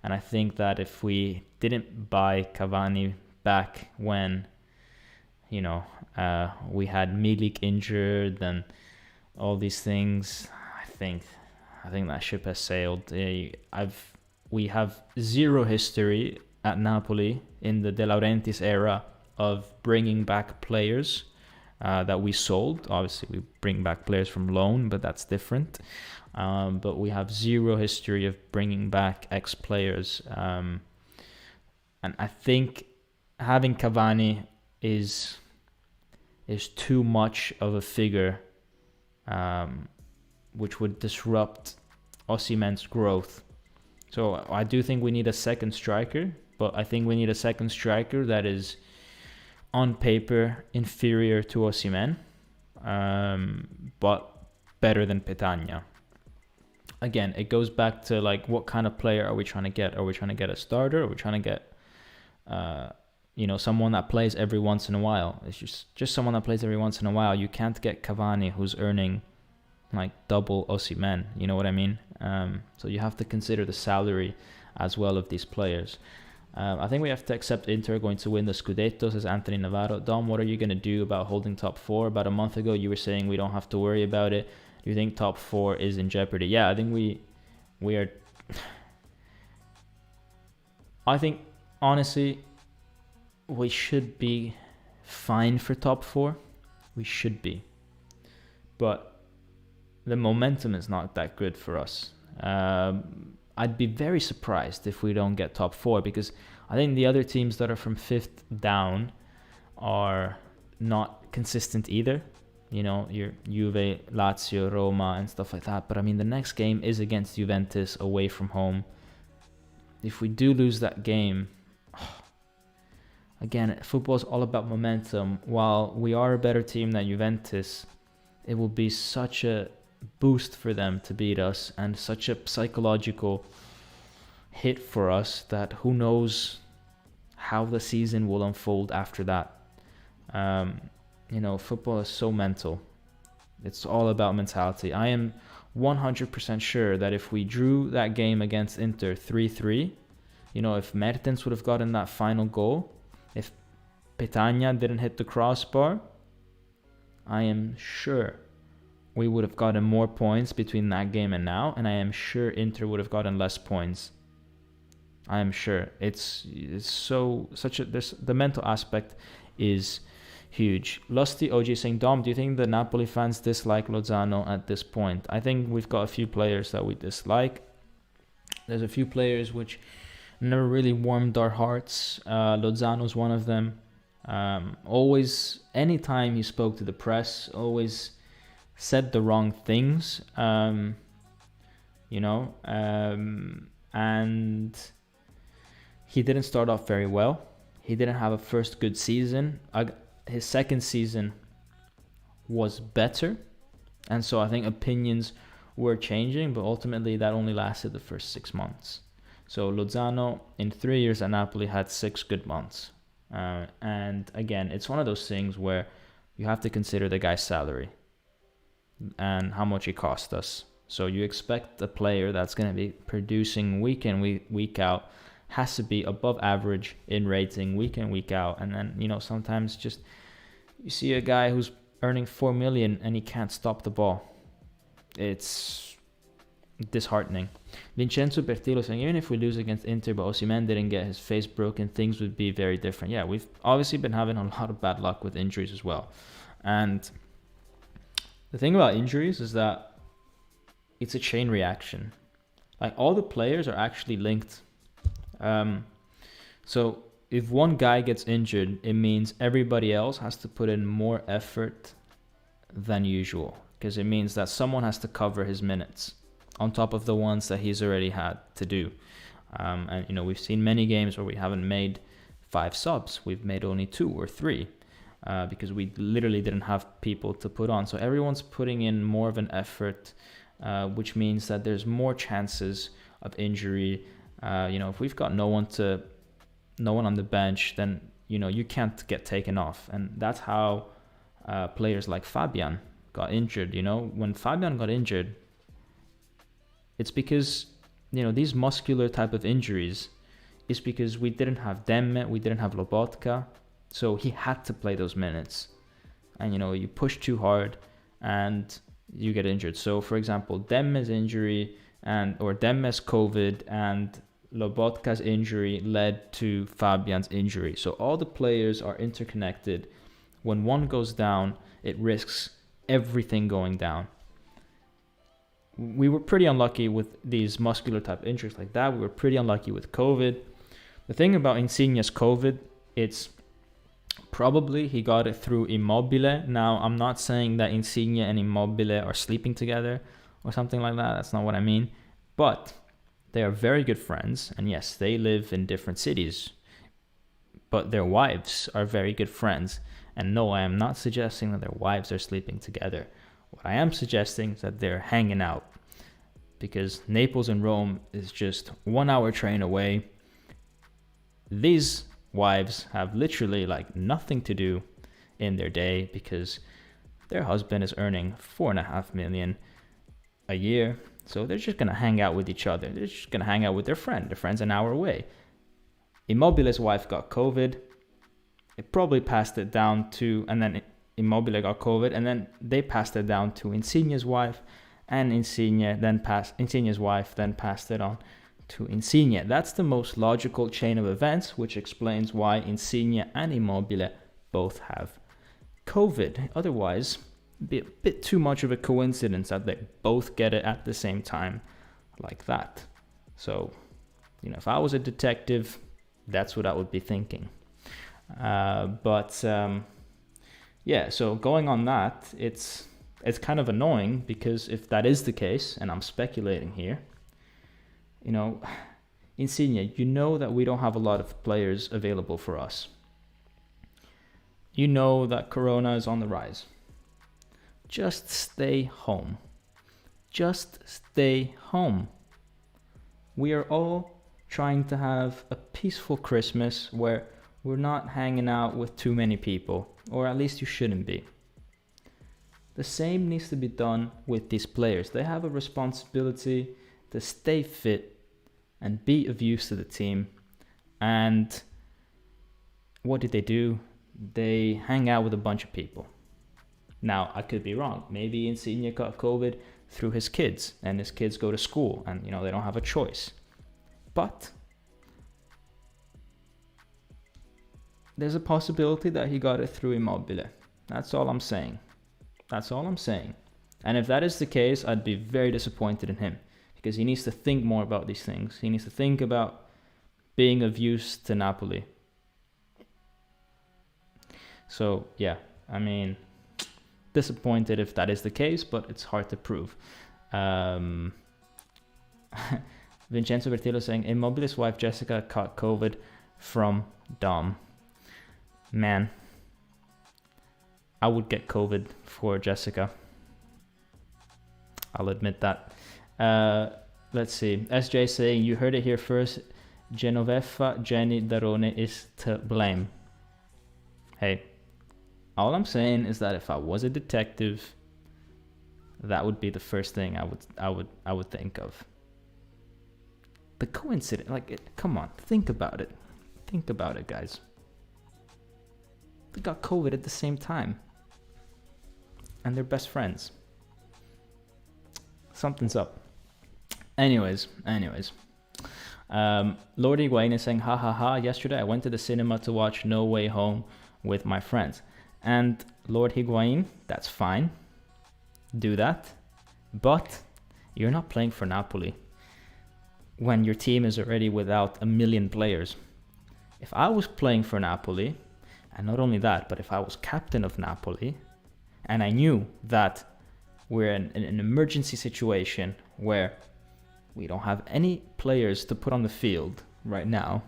And I think that if we didn't buy Cavani back when, we had Milik injured and all these things, I think that ship has sailed. We have zero history at Napoli in the De Laurentiis era of bringing back players that we sold. Obviously, we bring back players from loan, but that's different. But we have zero history of bringing back ex-players. And I think having Cavani is too much of a figure, which would disrupt Osimhen's growth. So I do think we need a second striker, but I think we need a second striker that is on paper inferior to Osimhen, but better than Petagna. Again, it goes back to like, what kind of player are we trying to get? Are we trying to get a starter? Are we trying to get someone that plays every once in a while? It's just someone that plays every once in a while. You can't get Cavani who's earning like double Osimhen, you know what I mean? So you have to consider the salary as well of these players. I think we have to accept Inter are going to win the Scudetto, says Anthony Navarro. Dom, what are you going to do about holding top 4? About a month ago, you were saying we don't have to worry about it. Do you think top 4 is in jeopardy? Yeah, I think we are. I think, honestly, we should be fine for top 4. We should be. But the momentum is not that good for us. I'd be very surprised if we don't get top 4, because I think the other teams that are from 5th down are not consistent either. Your Juve, Lazio, Roma and stuff like that. But I mean, the next game is against Juventus away from home. If we do lose that game, again, football is all about momentum. While we are a better team than Juventus, it will be such a boost for them to beat us, and such a psychological hit for us that who knows how the season will unfold after that. Football is so mental. It's all about mentality. I am 100% sure that if we drew that game against Inter 3-3, if Mertens would have gotten that final goal, if Petagna didn't hit the crossbar, I am sure we would have gotten more points between that game and now, and I am sure Inter would have gotten less points. I am sure. The mental aspect is huge. Lusty OG saying, Dom, do you think the Napoli fans dislike Lozano at this point? I think we've got a few players that we dislike. There's a few players which never really warmed our hearts. Lozano's one of them. Always, anytime he spoke to the press, always said the wrong things, and he didn't start off very well. He didn't have a first good season. His second season was better. And so I think opinions were changing, but ultimately that only lasted the first 6 months. So Lozano, in 3 years at Napoli, had 6 good months. And again, it's one of those things where you have to consider the guy's salary and how much he cost us. So you expect a player that's going to be producing week in, week out, has to be above average in rating week in, week out. And then, you know, sometimes just you see a guy who's earning 4 million and he can't stop the ball. It's disheartening. Vincenzo Bertillo saying, even if we lose against Inter but Osimhen didn't get his face broken, things would be very different. Yeah, we've obviously been having a lot of bad luck with injuries as well. And the thing about injuries is that it's a chain reaction. Like, all the players are actually linked. So if one guy gets injured, it means everybody else has to put in more effort than usual, because it means that someone has to cover his minutes on top of the ones that he's already had to do. And, you know, we've seen many games where we haven't made 5 subs. We've made only 2 or 3 because we literally didn't have people to put on. So everyone's putting in more of an effort, which means that there's more chances of injury. You know, if we've got no one on the bench, then, you know, you can't get taken off. And that's how players like Fabian got injured. You know, when Fabian got injured, it's because, you know, these muscular type of injuries is because we didn't have Demme, we didn't have Lobotka, so he had to play those minutes. And, you know, you push too hard and you get injured. So, for example, Demme's injury or Demme's COVID and Lobotka's injury led to Fabian's injury. So all the players are interconnected. When one goes down, it risks everything going down. We were pretty unlucky with these muscular type injuries like that. We were pretty unlucky with COVID. The thing about Insigne's COVID, it's probably he got it through Immobile. Now, I'm not saying that Insigne and Immobile are sleeping together or something like that. That's not what I mean. But they are very good friends. And yes, they live in different cities. But their wives are very good friends. And no, I am not suggesting that their wives are sleeping together. What I am suggesting is that they're hanging out, because Naples and Rome is just 1 hour train away. These wives have literally like nothing to do in their day because their husband is earning 4.5 million a year. So they're just going to hang out with each other. They're just going to hang out with their friend. Their friend's an hour away. Immobile's wife got COVID. It probably passed it down to, and then Immobile got COVID, and then they passed it down to Insigne's wife, and Insigne's wife then passed it on to Insigne. That's the most logical chain of events, which explains why Insigne and Immobile both have COVID. Otherwise, it'd be a bit too much of a coincidence that they both get it at the same time like that. So, you know, if I was a detective, that's what I would be thinking. Yeah, so going on that, it's kind of annoying, because if that is the case, and I'm speculating here, you know, Insigne, you know that we don't have a lot of players available for us. You know that Corona is on the rise. Just stay home. Just stay home. We are all trying to have a peaceful Christmas where we're not hanging out with too many people, or at least you shouldn't be. The same needs to be done with these players. They have a responsibility to stay fit and be of use to the team. And what did they do? They hang out with a bunch of people. Now, I could be wrong. Maybe Insigne got COVID through his kids, and his kids go to school, and, you know, they don't have a choice. But there's a possibility that he got it through Immobile. That's all I'm saying. That's all I'm saying. And if that is the case, I'd be very disappointed in him, because he needs to think more about these things. He needs to think about being of use to Napoli. So, yeah, I mean, disappointed if that is the case, but it's hard to prove. Vincenzo Bertillo saying, Immobile's wife Jessica caught COVID from Dom. Man, I would get COVID for Jessica. I'll admit that. Let's see. SJ saying, you heard it here first. Genovefa Jenny Darone is to blame. Hey, all I'm saying is that if I was a detective, that would be the first thing I would think of. The coincidence, come on, think about it. Think about it, guys. They got COVID at the same time. And they're best friends. Something's up. Anyways. Lord Higuain is saying, ha ha ha, yesterday I went to the cinema to watch No Way Home with my friends. And Lord Higuain, that's fine. Do that. But you're not playing for Napoli when your team is already without 1 million players. If I was playing for Napoli, and not only that, but if I was captain of Napoli, and I knew that we're in an emergency situation where we don't have any players to put on the field right now,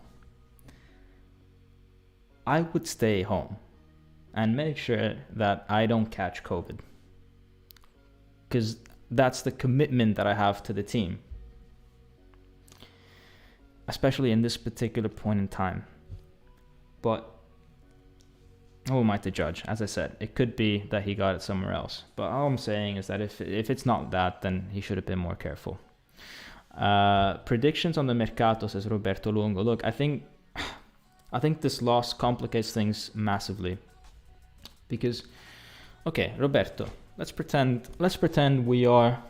I would stay home and make sure that I don't catch COVID. Because that's the commitment that I have to the team. Especially in this particular point in time. But who am I to judge? As I said, it could be that he got it somewhere else. But all I'm saying is that if it's not that, then he should have been more careful. Predictions on the Mercato, says Roberto Lungo. Look, I think this loss complicates things massively. Because, okay, Roberto, let's pretend we are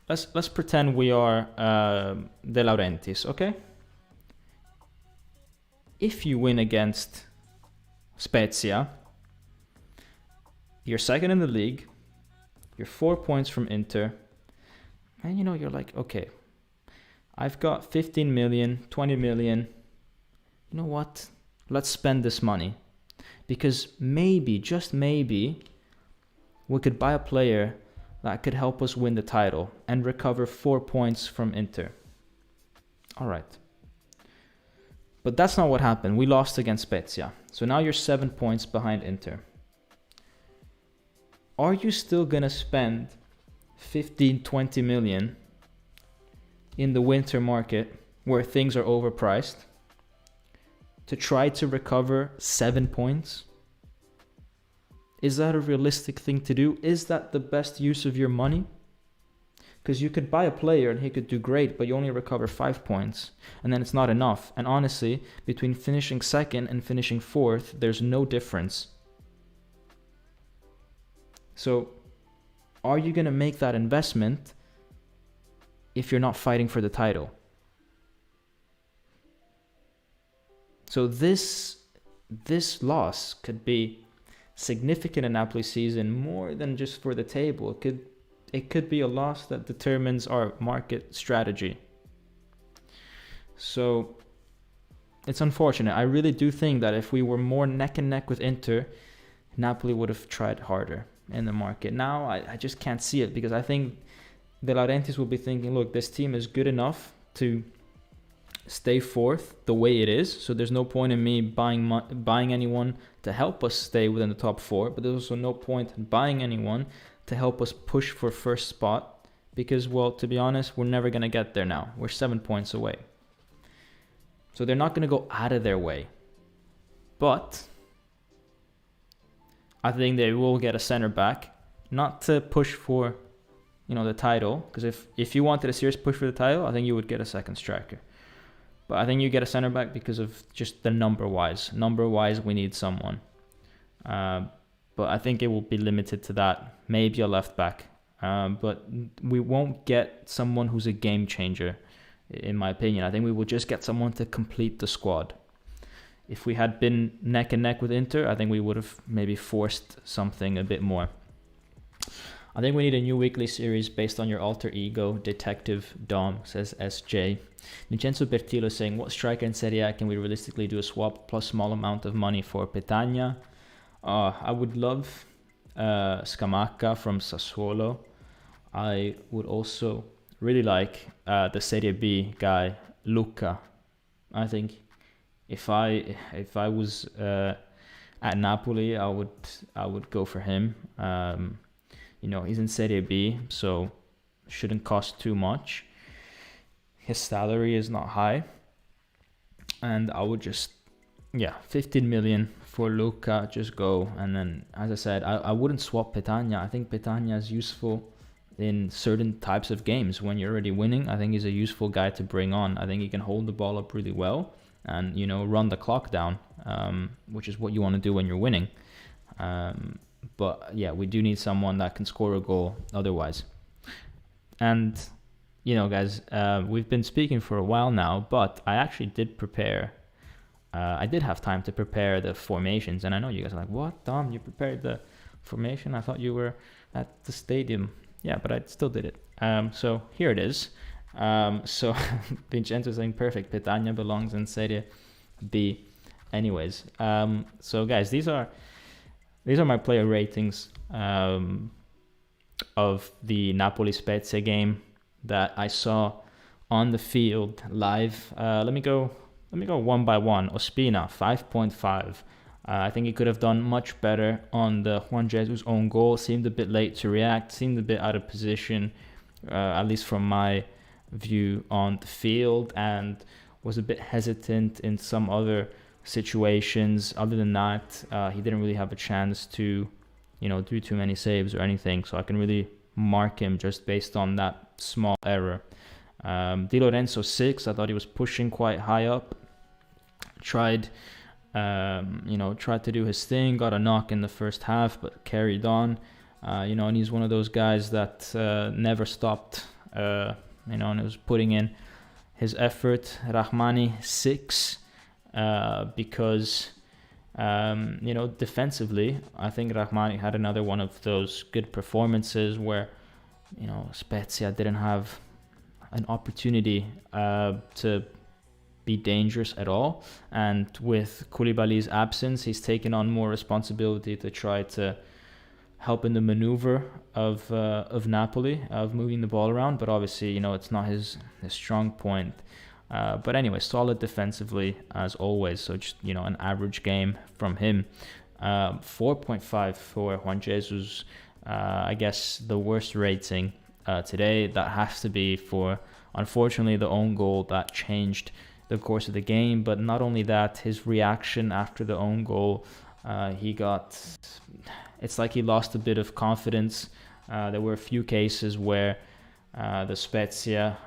De Laurentiis, okay? If you win against Spezia, you're second in the league, you're 4 points from Inter, and you're like, okay, I've got 15 million, 20 million, you know what, let's spend this money, because maybe, just maybe, we could buy a player that could help us win the title and recover 4 points from Inter. All right. But that's not what happened. We lost against Spezia. So now you're 7 points behind Inter. Are you still going to spend 15, 20 million in the winter market where things are overpriced to try to recover 7 points? Is that a realistic thing to do? Is that the best use of your money? Because you could buy a player and he could do great, but you only recover 5 points. And then it's not enough. And honestly, between finishing second and finishing fourth, there's no difference. So, are you going to make that investment if you're not fighting for the title? So this loss could be significant in Napoli's season, more than just for the table. It could be a loss that determines our market strategy. So it's unfortunate. I really do think that if we were more neck and neck with Inter, Napoli would have tried harder in the market. Now I just can't see it, because I think De Laurentiis will be thinking, look, this team is good enough to stay fourth the way it is, so there's no point in me buying anyone to help us stay within the top four, but there's also no point in buying anyone to help us push for first spot, because, well, to be honest, we're never going to get there now. We're 7 points away. So they're not going to go out of their way. But I think they will get a center back, not to push for, the title, because if you wanted a serious push for the title, I think you would get a second striker. But I think you get a center back because of just the number-wise. Number-wise, we need someone. But I think it will be limited to that. Maybe a left back. But we won't get someone who's a game changer, in my opinion. I think we will just get someone to complete the squad. If we had been neck and neck with Inter, I think we would have maybe forced something a bit more. I think we need a new weekly series based on your alter ego, Detective Dom, says SJ. Vincenzo Bertillo is saying, what striker in Serie A can we realistically do a swap plus small amount of money for? Petagna? I would love Scamacca from Sassuolo. I would also really like the Serie B guy, Lucca. I think if I was at Napoli, I would go for him. He's in Serie B, so shouldn't cost too much. His salary is not high, and I would just 15 million for Luca, just go. And then, as I said, I wouldn't swap Petagna. I think Petagna is useful in certain types of games when you're already winning. I think he's a useful guy to bring on. I think he can hold the ball up really well and run the clock down, which is what you want to do when you're winning. But yeah, we do need someone that can score a goal otherwise. And guys, we've been speaking for a while now, but I actually did prepare. I did have time to prepare the formations, and I know you guys are like, "What, Dom? You prepared the formation? I thought you were at the stadium." Yeah, but I still did it. So here it is. So Vincenzo saying perfect. Petagna belongs in Serie B. Anyways, so guys, these are my player ratings of the Napoli Spezia game that I saw on the field live. Let me go one by one. Ospina 5.5. I think he could have done much better on the Juan Jesus own goal. Seemed a bit late to react, seemed a bit out of position, at least from my view on the field, and was a bit hesitant in some other situations. Other than that, he didn't really have a chance to, do too many saves or anything. So I can really mark him just based on that small error. Di Lorenzo 6. I thought he was pushing quite high up. Tried to do his thing, got a knock in the first half, but carried on, and he's one of those guys that never stopped, and he was putting in his effort. Rahmani 6, because, defensively, I think Rahmani had another one of those good performances where, Spezia didn't have an opportunity to be dangerous at all, and with Koulibaly's absence, he's taken on more responsibility to try to help in the maneuver of Napoli, of moving the ball around. But obviously, it's not his strong point. But anyway, solid defensively as always. So just an average game from him. 4.5 for Juan Jesus. I guess the worst rating today. That has to be for, unfortunately, the own goal that changed the course of the game. But not only that, his reaction after the own goal, it's like he lost a bit of confidence. There were a few cases where the Spezia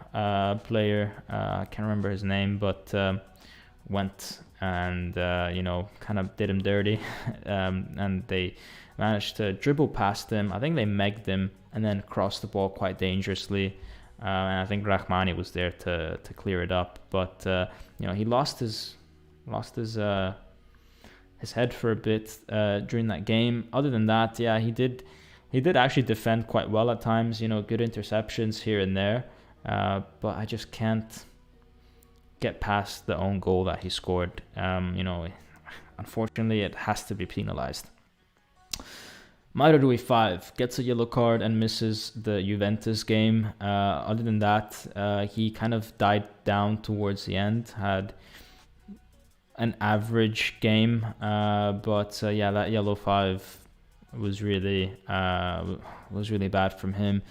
player, I can't remember his name, but went and kind of did him dirty, and they managed to dribble past him. I think they megged him and then crossed the ball quite dangerously. And I think Rahmani was there to clear it up, but he lost his head for a bit during that game. Other than that, he did actually defend quite well at times. Good interceptions here and there, but I just can't get past the own goal that he scored. Unfortunately, it has to be penalized. Mauro Rui 5 gets a yellow card and misses the Juventus game. Other than that, he kind of died down towards the end, had an average game, but that yellow 5 was really bad from him.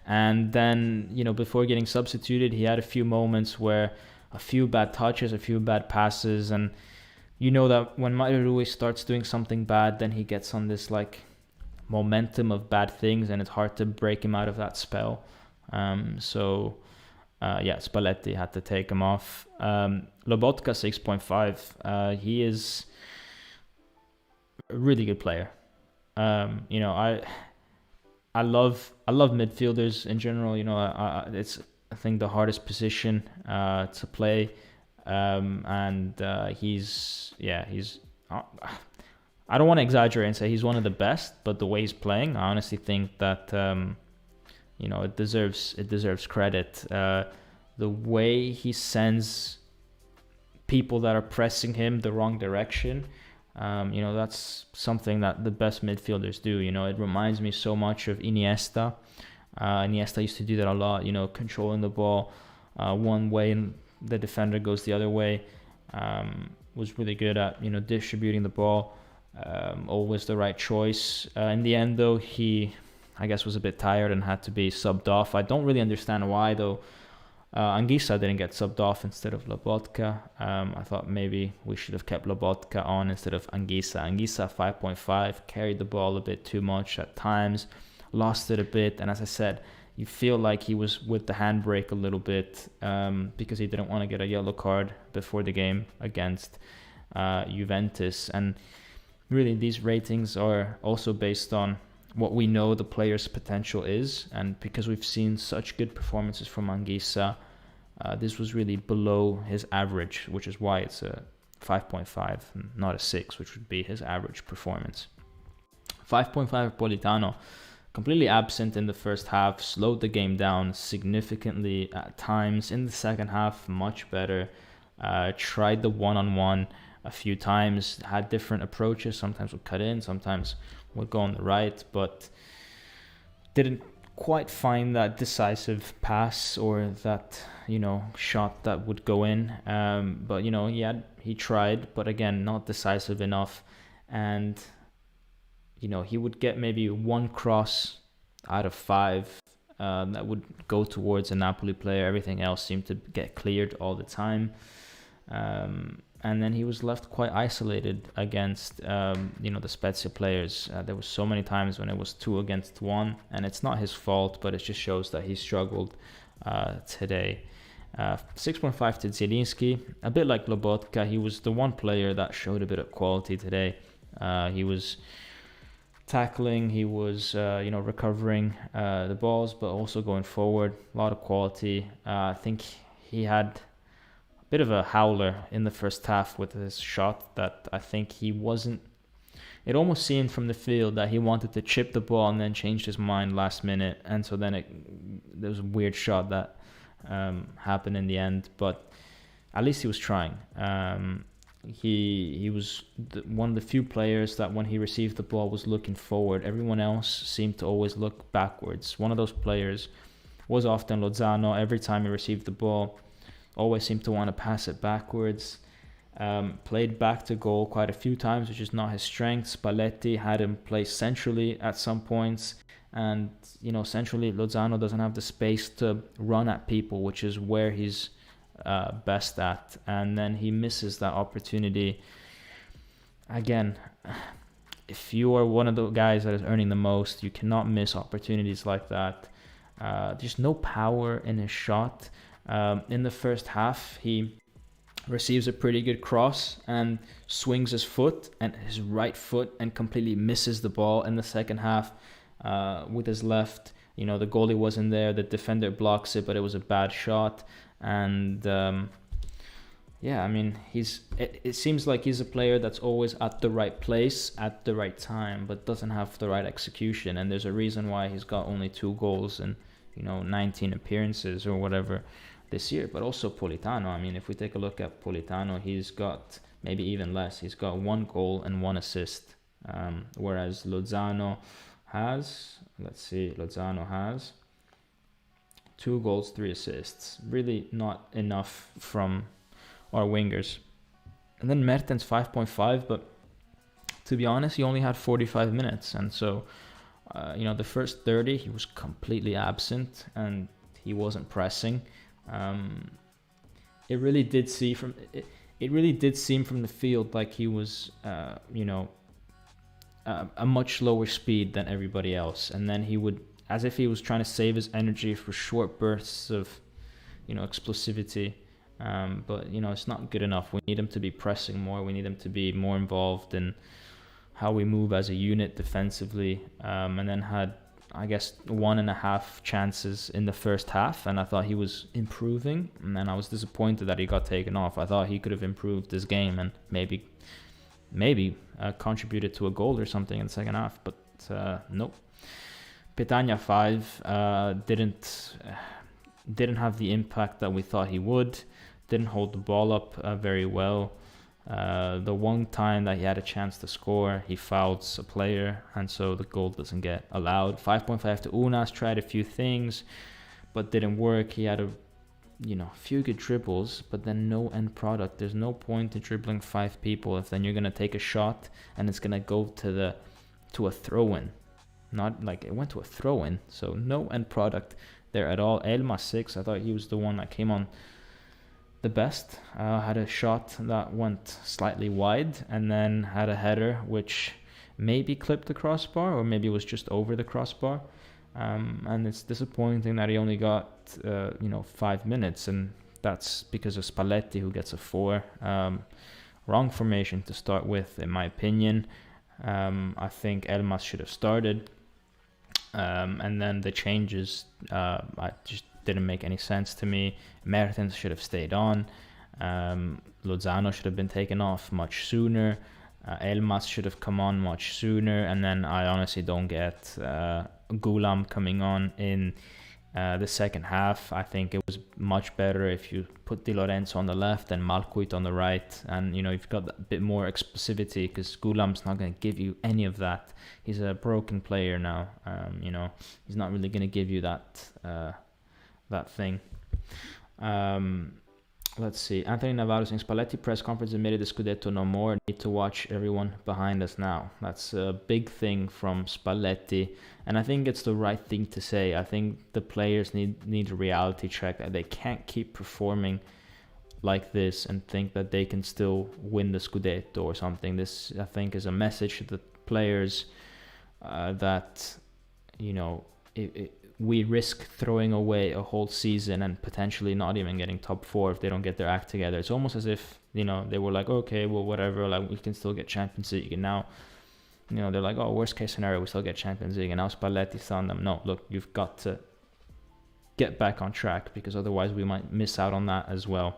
And then before getting substituted, he had a few moments where a few bad touches, a few bad passes, and that when Mauro Rui starts doing something bad, then he gets on this momentum of bad things, and it's hard to break him out of that spell. Spalletti had to take him off. Lobotka 6.5. He is a really good player. I love midfielders in general. It's, I think, the hardest position to play, and he's. I don't want to exaggerate and say he's one of the best, but the way he's playing, I honestly think that it deserves credit. The way he sends people that are pressing him the wrong direction, that's something that the best midfielders do. It reminds me so much of Iniesta. Iniesta used to do that a lot. Controlling the ball one way and the defender goes the other way. was really good at, distributing the ball. Always the right choice. In the end, though, he, I guess, was a bit tired and had to be subbed off. I don't really understand why, though. Anguissa didn't get subbed off instead of Lobotka. I thought maybe we should have kept Lobotka on instead of Anguissa. Anguissa 5.5, carried the ball a bit too much at times, lost it a bit, and as I said, you feel like he was with the handbrake a little bit because he didn't want to get a yellow card before the game against Juventus. And really, these ratings are also based on what we know the player's potential is, and because we've seen such good performances from Anguissa, this was really below his average, which is why it's a 5.5, not a 6, which would be his average performance. 5.5 Politano, completely absent in the first half, slowed the game down significantly at times. In the second half, much better. Tried the one-on-one a few times, had different approaches, sometimes would cut in, sometimes would go on the right, but didn't quite find that decisive pass or that, shot that would go in. But, he tried, but again, not decisive enough. And, he would get maybe one cross out of 5 that would go towards a Napoli player. Everything else seemed to get cleared all the time. And then he was left quite isolated against, the Spezia players. There were so many times when it was 2 against 1, and it's not his fault, but it just shows that he struggled today. 6.5 to Zielinski, a bit like Lobotka. He was the one player that showed a bit of quality today. He was tackling, he was, recovering the balls, but also going forward. A lot of quality. I think he had bit of a howler in the first half with his shot that I think he wasn't. It almost seemed from the field that he wanted to chip the ball and then changed his mind last minute, and so then there was a weird shot that happened in the end. But at least he was trying. He was one of the few players that when he received the ball was looking forward. Everyone else seemed to always look backwards. One of those players was often Lozano. Every time he received the ball, always seemed to want to pass it backwards. Played back to goal quite a few times, which is not his strength. Spalletti had him play centrally at some points, and centrally Lozano doesn't have the space to run at people, which is where he's best at, and then he misses that opportunity. Again, if you are one of the guys that is earning the most, you cannot miss opportunities like that. There's no power in his shot. In the first half, he receives a pretty good cross and swings his foot and his right foot and completely misses the ball. In the second half, with his left, the goalie wasn't there, the defender blocks it, but it was a bad shot. And it seems like he's a player that's always at the right place at the right time, but doesn't have the right execution. And there's a reason why he's got only 2 goals in 19 appearances or whatever this year. But also Politano, if we take a look at Politano, he's got maybe even less. He's got 1 goal and 1 assist, whereas Lozano has 2 goals, 3 assists. Really not enough from our wingers. And then Mertens 5.5, but to be honest, he only had 45 minutes, and so the first 30 he was completely absent and he wasn't pressing. It really did seem from the field like he was a much lower speed than everybody else, and then he would, as if he was trying to save his energy for short bursts of explosivity. But it's not good enough. We need him to be pressing more. We need him to be more involved in how we move as a unit defensively. And then had, I guess, 1.5 chances in the first half, and I thought he was improving. And then I was disappointed that he got taken off. I thought he could have improved this game and maybe contributed to a goal or something in the second half. But nope. Petagna 5 didn't have the impact that we thought he would. Didn't hold the ball up very well. The one time that he had a chance to score, he fouls a player, and so the goal doesn't get allowed. 5.5 to Ounas, tried a few things, but didn't work. He had a few good dribbles, but then no end product. There's no point in dribbling 5 people if then you're gonna take a shot and it's gonna go to a throw-in. Not like it went to a throw-in, so no end product there at all. Elmas 6, I thought he was the one that came on the best. Had a shot that went slightly wide and then had a header which maybe clipped the crossbar or maybe was just over the crossbar. And it's disappointing that he only got 5 minutes, and that's because of Spalletti, who gets a 4. Wrong formation to start with, in my opinion. I think Elmas should have started, and then the changes I just didn't make any sense to me. Mertens should have stayed on. Lozano should have been taken off much sooner. Elmas should have come on much sooner, and then I honestly don't get Gulam coming on in the second half. I think it was much better if you put Di Lorenzo on the left and Malcuit on the right, and you've got a bit more explosivity, because Gulam's not going to give you any of that. He's a broken player now. He's not really going to give you that thing. Let's see. Anthony Navarro saying Spalletti press conference admitted the Scudetto no more. Need to watch everyone behind us now. That's a big thing from Spalletti, and I think it's the right thing to say. I think the players need a reality check, that they can't keep performing like this and think that they can still win the Scudetto or something. This, I think, is a message to the players that we risk throwing away a whole season and potentially not even getting top 4 if they don't get their act together. It's almost as if, they were like, okay, well, whatever, like we can still get Champions League. And now, they're like, oh, worst case scenario, we still get Champions League. And now Spalletti's telling them, no, look, you've got to get back on track, because otherwise we might miss out on that as well.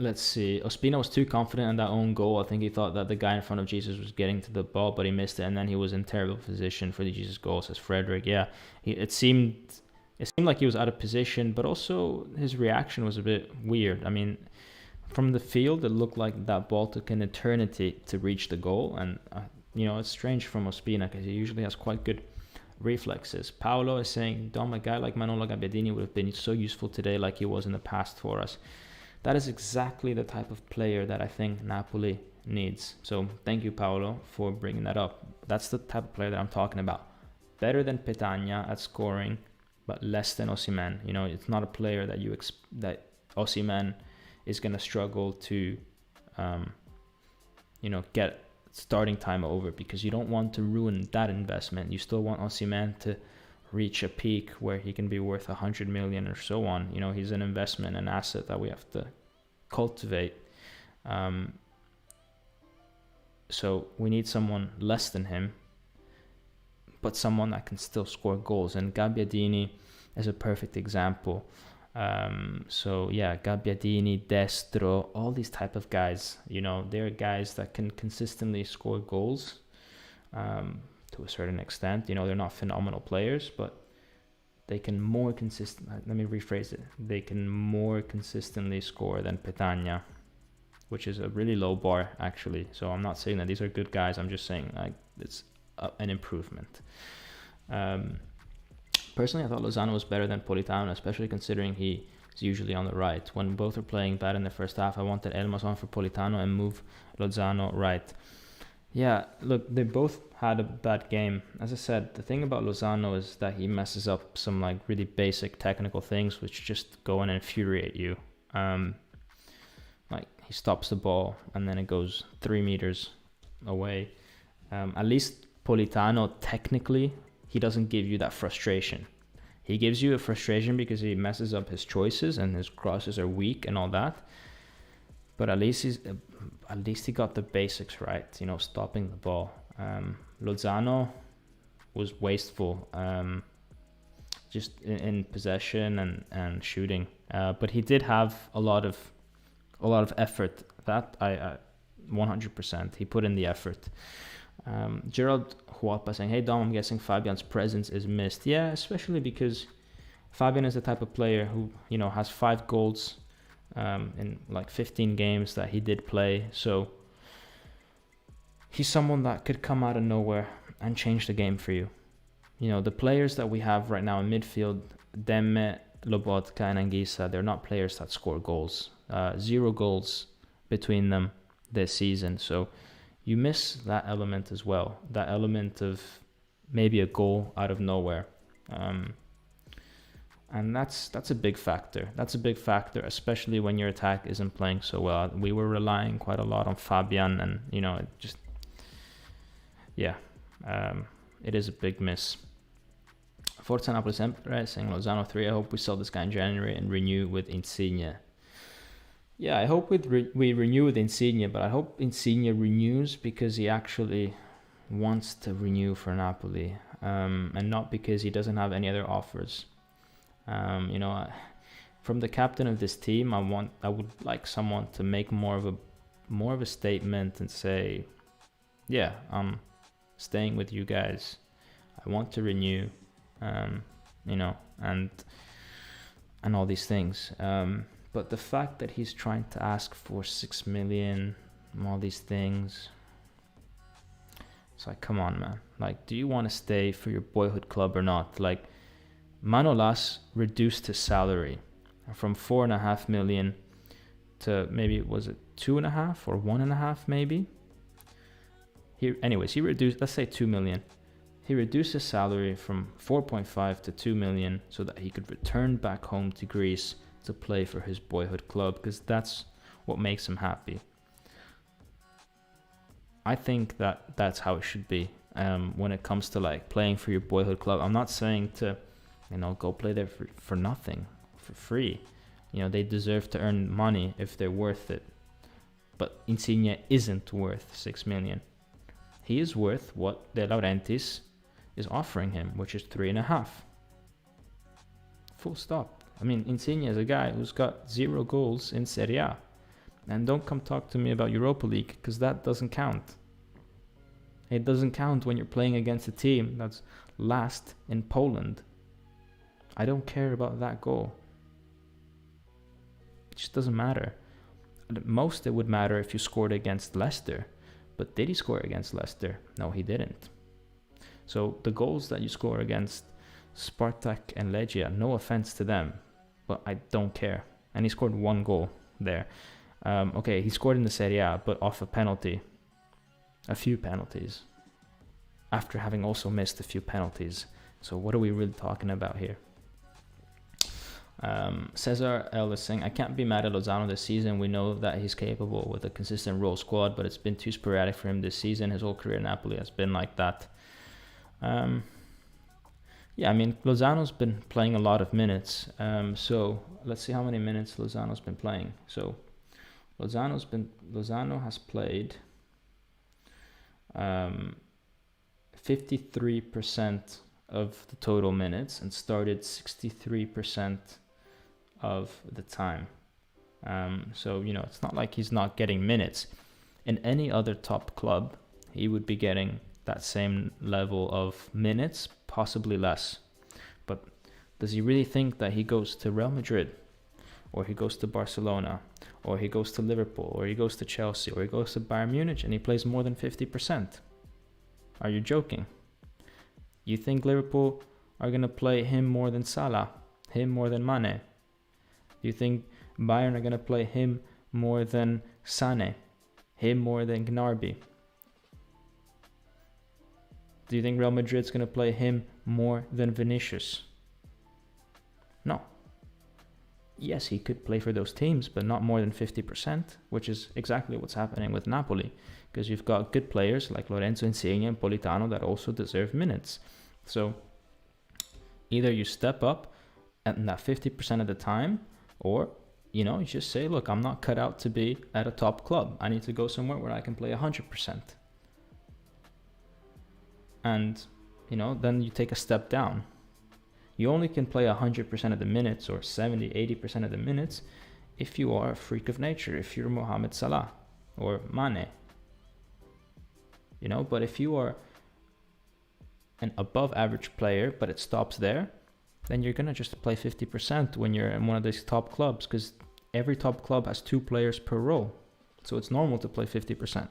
Let's see. Ospina was too confident in that own goal. I think he thought that the guy in front of Jesus was getting to the ball, but he missed it, and then he was in terrible position for the Jesus goal, says Frederick. Yeah, it seemed like he was out of position, but also his reaction was a bit weird. I mean, from the field, it looked like that ball took an eternity to reach the goal, and it's strange from Ospina, because he usually has quite good reflexes. Paolo is saying, Dom, a guy like Manolo Gabbiadini would have been so useful today like he was in the past for us. That is exactly the type of player that I think Napoli needs. So thank you, Paolo, for bringing that up. That's the type of player that I'm talking about. Better than Petagna at scoring, but less than Osimhen. It's not a player that that Osimhen is going to struggle to, get starting time over, because you don't want to ruin that investment. You still want Osimhen to reach a peak where he can be worth 100 million or so on. He's an investment, an asset that we have to cultivate. So we need someone less than him, but someone that can still score goals. And Gabbiadini is a perfect example. Gabbiadini, Destro, all these type of guys, they're guys that can consistently score goals. To a certain extent, they're not phenomenal players, but they can more let me rephrase it. They can more consistently score than Petagna, which is a really low bar, actually. So I'm not saying that these are good guys. I'm just saying it's an improvement. Personally, I thought Lozano was better than Politano, especially considering he is usually on the right. When both are playing bad in the first half, I wanted Elmas on for Politano and move Lozano right. Yeah, look, they both had a bad game. As I said, the thing about Lozano is that he messes up some really basic technical things which just go and infuriate you. He stops the ball and then it goes 3 meters away. At least Politano, technically, he doesn't give you that frustration. He gives you a frustration because he messes up his choices and his crosses are weak and all that. But at least he got the basics right, stopping the ball. Lozano was wasteful, just in possession and shooting. But he did have a lot of effort. That I 100%. He put in the effort. Gerald Huapa saying, "Hey Dom, I'm guessing Fabian's presence is missed." Yeah, especially because Fabian is the type of player who has 5 goals. In 15 games that he did play, so he's someone that could come out of nowhere and change the game for you. The players that we have right now in midfield, Demme, Lobotka, and Anguissa, they're not players that score goals. 0 goals between them this season. So you miss that element as well. That element of maybe a goal out of nowhere. And that's a big factor. That's a big factor, especially when your attack isn't playing so well. We were relying quite a lot on Fabian, and it is a big miss. Forza Napoli sempre, saying Lozano 3. I hope we sell this guy in January and renew with Insigne. Yeah, I hope we renew with Insigne, but I hope Insigne renews because he actually wants to renew for Napoli, and not because he doesn't have any other offers. From the captain of this team, I would like someone to make more of a statement and say, yeah, I'm staying with you guys. I want to renew, and all these things. But the fact that he's trying to ask for 6 million, all these things, it's like, come on, man. Like, do you want to stay for your boyhood club or not? Like, Manolas reduced his salary from 4.5 million to maybe, was it 2.5 or 1.5 maybe? He reduced, let's say 2 million. He reduced his salary from 4.5 to 2 million so that he could return back home to Greece to play for his boyhood club, because that's what makes him happy. I think that's how it should be when it comes to like playing for your boyhood club. I'm not saying to go play there for nothing, for free. They deserve to earn money if they're worth it. But Insigne isn't worth 6 million. He is worth what De Laurentiis is offering him, which is 3.5. Full stop. I mean, Insigne is a guy who's got 0 goals in Serie A. And don't come talk to me about Europa League, because that doesn't count. It doesn't count when you're playing against a team that's last in Poland. I don't care about that goal. It just doesn't matter. At most, it would matter if you scored against Leicester. But did he score against Leicester? No, he didn't. So the goals that you score against Spartak and Legia, no offense to them, but I don't care. And he scored 1 goal there. Okay, he scored in the Serie A, but off a penalty. A few penalties. After having also missed a few penalties. So what are we really talking about here? Cesar L is saying, I can't be mad at Lozano this season. We know that he's capable with a consistent role squad, but it's been too sporadic for him this season. His whole career in Napoli has been like that. Lozano's been playing a lot of minutes. So let's see how many minutes Lozano's been playing. So Lozano has played 53% of the total minutes and started 63% of the time. It's not like he's not getting minutes. In any other top club, he would be getting that same level of minutes, possibly less. But does he really think that he goes to Real Madrid, or he goes to Barcelona, or he goes to Liverpool, or he goes to Chelsea, or he goes to Bayern Munich and he plays more than 50%? Are you joking? You think Liverpool are going to play him more than Salah, him more than Mane? Do you think Bayern are going to play him more than Sané, him more than Gnabry? Do you think Real Madrid's going to play him more than Vinicius? No. Yes, he could play for those teams, but not more than 50%, which is exactly what's happening with Napoli, because you've got good players like Lorenzo, Insigne, and Politano that also deserve minutes. So either you step up at that 50% of the time, or you just say, look, I'm not cut out to be at a top club. I need to go somewhere where I can play 100%. And then you take a step down. You only can play 100% of the minutes, or 70-80% of the minutes, if you are a freak of nature, if you're Mohamed Salah or Mane. But if you are an above average player, but it stops there, then you're going to just play 50% when you're in one of these top clubs, because every top club has 2 players per role. So it's normal to play 50%.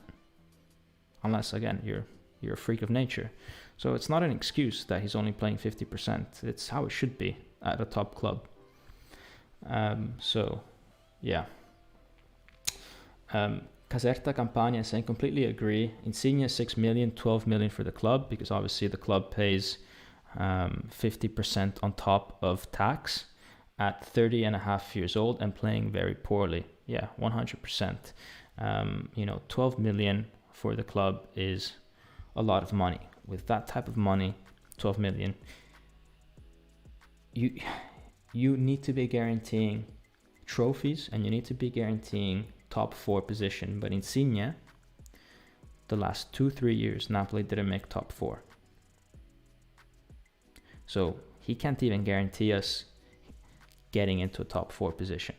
Unless, again, you're a freak of nature. So it's not an excuse that he's only playing 50%. It's how it should be. at a top club. So, yeah. Caserta Campania is saying, completely agree. Insigne 6 million, 12 million for the club, because obviously the club pays 50% on top of tax at 30 and a half years old and playing very poorly. Yeah, 100%. 12 million for the club is a lot of money. With that type of money, 12 million, you need to be guaranteeing trophies and you need to be guaranteeing top 4 position. But Insigne, the last 2-3 years, Napoli didn't make top 4. So he can't even guarantee us getting into a top 4 position.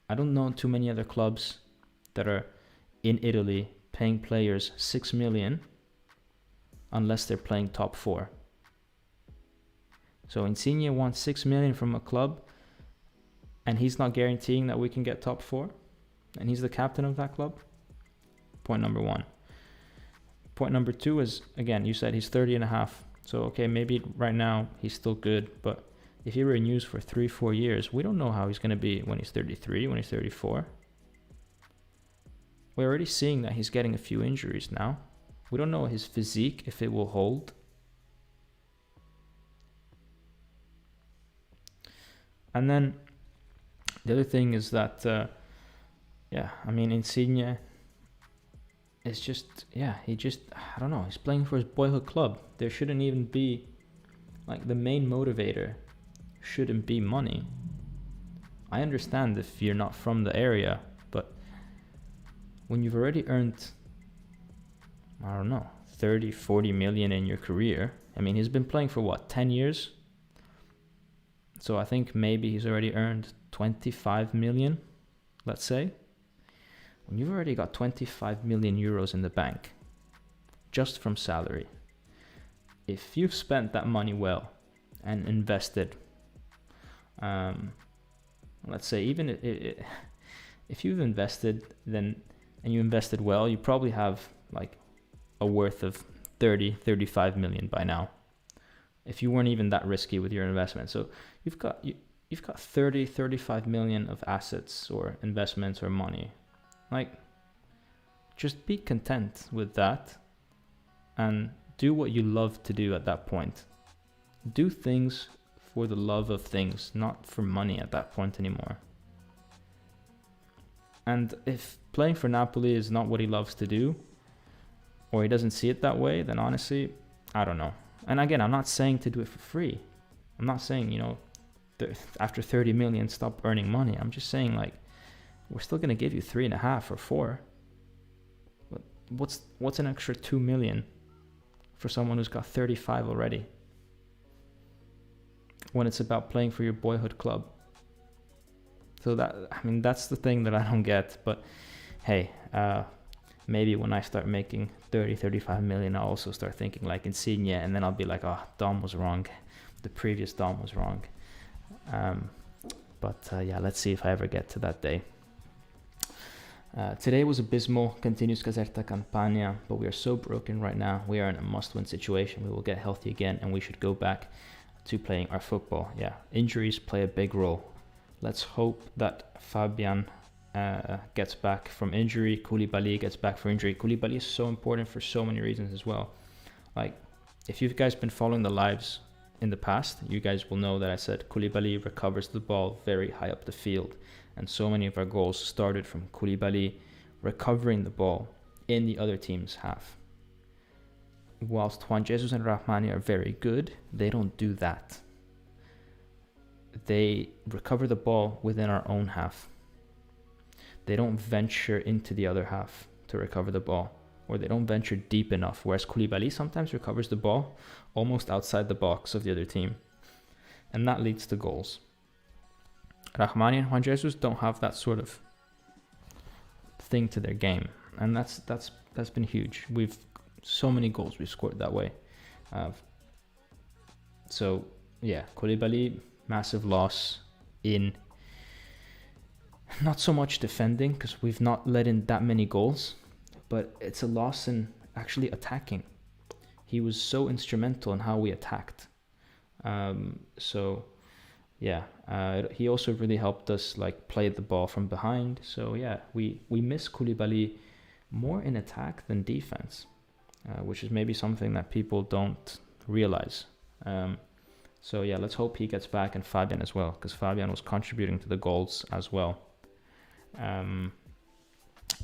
I don't know too many other clubs that are in Italy paying players 6 million unless they're playing top 4. So Insigne wants 6 million from a club and he's not guaranteeing that we can get top 4, and he's the captain of that club. Point number 1. Point number 2 is, again, you said he's 30 and a half. So, okay, maybe right now he's still good, but if he renews for 3-4 years, we don't know how he's going to be when he's 33, when he's 34. We're already seeing that he's getting a few injuries now. We don't know his physique, if it will hold. And then the other thing is that, Insigne is just, I don't know, he's playing for his boyhood club. There shouldn't even be, the main motivator shouldn't be money. I understand if you're not from the area, but when you've already earned, 30, 40 million in your career, he's been playing for 10 years? So I think maybe he's already earned 25 million, let's say. When you've already got 25 million euros in the bank, just from salary, if you've spent that money well and invested, let's say even if you've invested and you invested well, you probably have a worth of 35 million by now, if you weren't even that risky with your investment. So you've got 35 million of assets or investments or money. Just be content with that and do what you love to do at that point. Do things for the love of things, not for money at that point anymore. And if playing for Napoli is not what he loves to do, or he doesn't see it that way, then honestly, I don't know. And again, I'm not saying to do it for free. I'm not saying, after 30 million, stop earning money. I'm just saying, we're still going to give you 3.5 or 4. But what's an extra 2 million for someone who's got 35 already, when it's about playing for your boyhood club? So that's the thing that I don't get. But hey, maybe when I start making 35 million, I'll also start thinking like Insigne, and then I'll be like, oh, Dom was wrong. The previous Dom was wrong. But let's see if I ever get to that day. Today was abysmal, continues Caserta Campania, but we are so broken right now. We are in a must-win situation. We will get healthy again, and we should go back to playing our football. Yeah, injuries play a big role. Let's hope that Fabian gets back from injury. Koulibaly gets back from injury. Koulibaly is so important for so many reasons as well. If you guys been following the lives in the past, you guys will know that I said Koulibaly recovers the ball very high up the field. And so many of our goals started from Koulibaly recovering the ball in the other team's half. Whilst Juan Jesus and Rahmani are very good, they don't do that. They recover the ball within our own half. They don't venture into the other half to recover the ball, or they don't venture deep enough, whereas Koulibaly sometimes recovers the ball almost outside the box of the other team. And that leads to goals. Rahmani and Juan Jesus don't have that sort of thing to their game, and that's been huge. We've so many goals we've scored that way. Koulibaly, massive loss in not so much defending, because we've not let in that many goals, but it's a loss in actually attacking. He was so instrumental in how we attacked. So yeah, he also really helped us like play the ball from behind. So yeah, we miss Koulibaly more in attack than defense, which is maybe something that people don't realize. So yeah, let's hope he gets back, and Fabian as well, because Fabian was contributing to the goals as well. When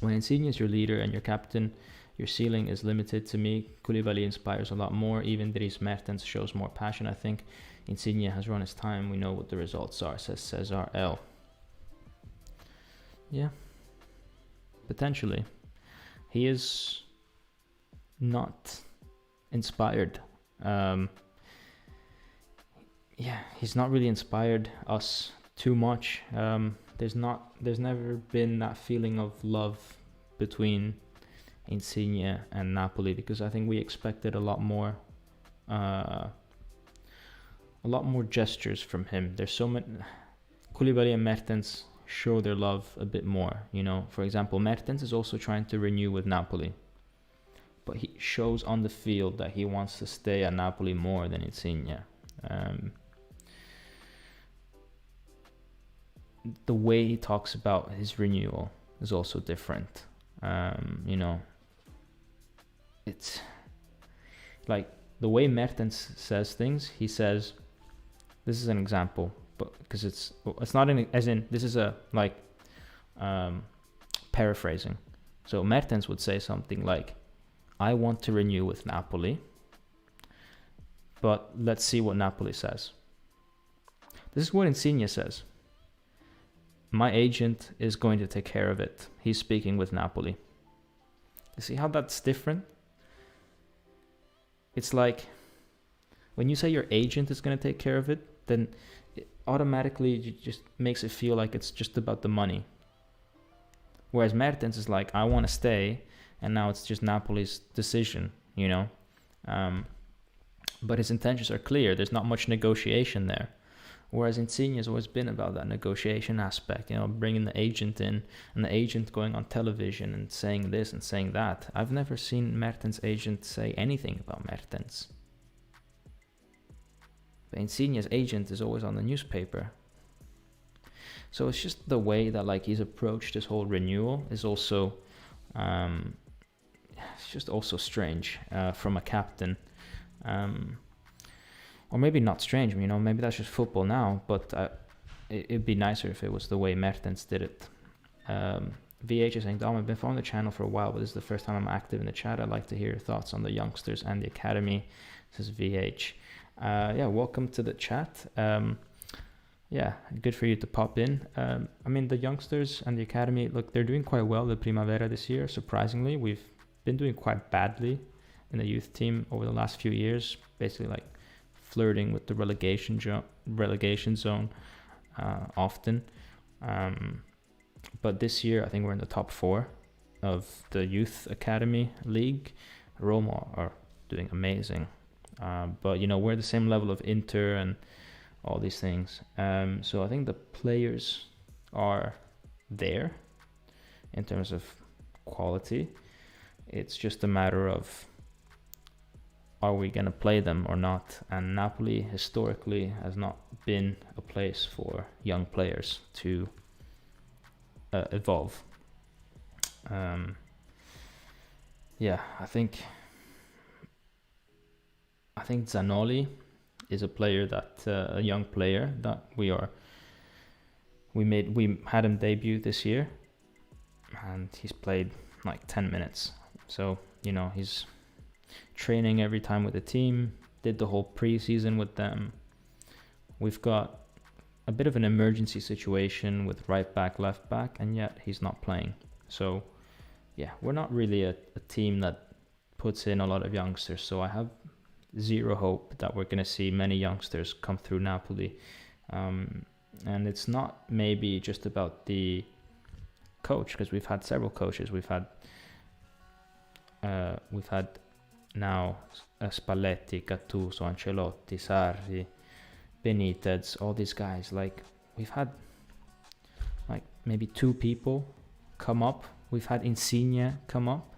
Insigne is your leader and your captain, your ceiling is limited. To me, Koulibaly inspires a lot more. Even Dries Mertens shows more passion. I think Insigne has run his time. We know what the results are, says Cesar L. Yeah, potentially. He is not inspired. He's not really inspired us too much. There's never been that feeling of love between Insigne and Napoli, because I think we expected a lot more gestures from him. There's so many. Koulibaly and Mertens show their love a bit more. For example, Mertens is also trying to renew with Napoli, but he shows on the field that he wants to stay at Napoli more than Insigne. The way he talks about his renewal is also different. It's like the way Mertens says things. He says, this is an example, but because it's not as in this is a paraphrasing. So Mertens would say something like, I want to renew with Napoli, but let's see what Napoli says. This is what Insigne says. My agent is going to take care of it. He's speaking with Napoli. You see how that's different? It's like when you say your agent is going to take care of it, then it automatically just makes it feel like it's just about the money. Whereas Mertens is like, I want to stay, and now it's just Napoli's decision, But his intentions are clear. There's not much negotiation there. Whereas Insigne has always been about that negotiation aspect, bringing the agent in, and the agent going on television and saying this and saying that. I've never seen Mertens' agent say anything about Mertens. But Insigne's agent is always on the newspaper. So it's just the way that he's approached this whole renewal is also, it's just also strange from a captain. Or maybe not strange, maybe that's just football now, but it'd be nicer if it was the way Mertens did it. VH is saying, Dom, I've been following the channel for a while, but this is the first time I'm active in the chat. I'd like to hear your thoughts on the youngsters and the academy, says VH. Welcome to the chat. Good for you to pop in. The youngsters and the academy, look, they're doing quite well, the Primavera this year, surprisingly. We've been doing quite badly in the youth team over the last few years, basically flirting with the relegation zone often. But this year, I think we're in the top 4 of the youth academy league. Roma are doing amazing. But, we're the same level of Inter and all these things. So I think the players are there in terms of quality. It's just a matter of, are we going to play them or not? And Napoli historically has not been a place for young players to evolve. I think Zanoli is a player that a young player that we had him debut this year, and he's played 10 minutes. So he's training every time with the team, did the whole preseason with them. We've got a bit of an emergency situation with right back, left back, and yet he's not playing. So we're not really a team that puts in a lot of youngsters. So I have zero hope that we're going to see many youngsters come through Napoli. And it's not maybe just about the coach, because we've had several coaches. We've had now Spalletti, Gattuso, Ancelotti, Sarri, Benitez, all these guys. We've had maybe 2 people come up. We've had Insigne come up,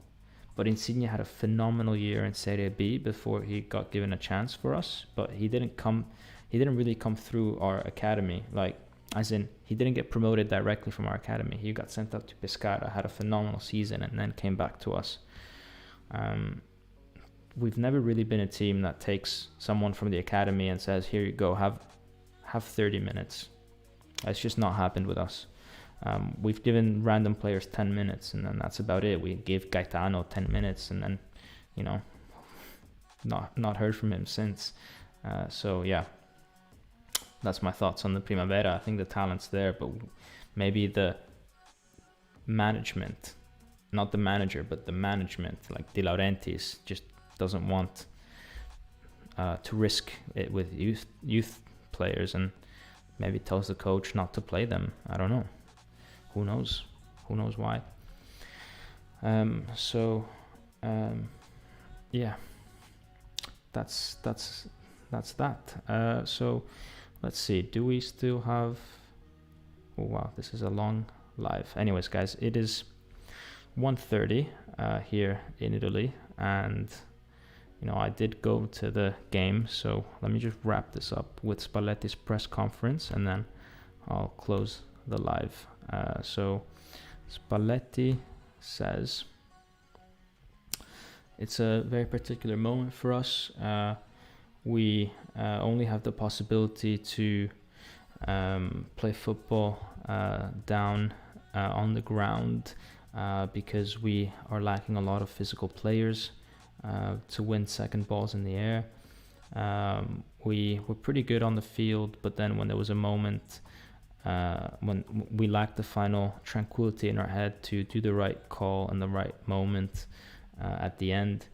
But Insigne had a phenomenal year in Serie B before he got given a chance for us. But he didn't really come through our academy. Like, as in, he didn't get promoted directly from our academy. He got sent up to Pescara, had a phenomenal season, and then came back to us. We've never really been a team that takes someone from the academy and says, here you go, have 30 minutes. It's just not happened with us. We've given random players 10 minutes, and then that's about it. We gave Gaetano 10 minutes, and then, not heard from him since. So yeah, that's my thoughts on the Primavera. I think the talent's there, but maybe the management, not the manager, but the management, like De Laurentiis, just doesn't want to risk it with youth players, and maybe tells the coach not to play them. I don't know. Who knows? Who knows why? Yeah, that's that. So let's see. Do we still have? Oh wow, this is a long live. Anyways, guys, it is 1:30 here in Italy, and I did go to the game. So let me just wrap this up with Spalletti's press conference, and then I'll close the live. So Spalletti says, it's a very particular moment for us. We only have the possibility to play football down on the ground because we are lacking a lot of physical players to win second balls in the air. We were pretty good on the field, but then when there was a moment when we lacked the final tranquility in our head to do the right call and the right moment at the end,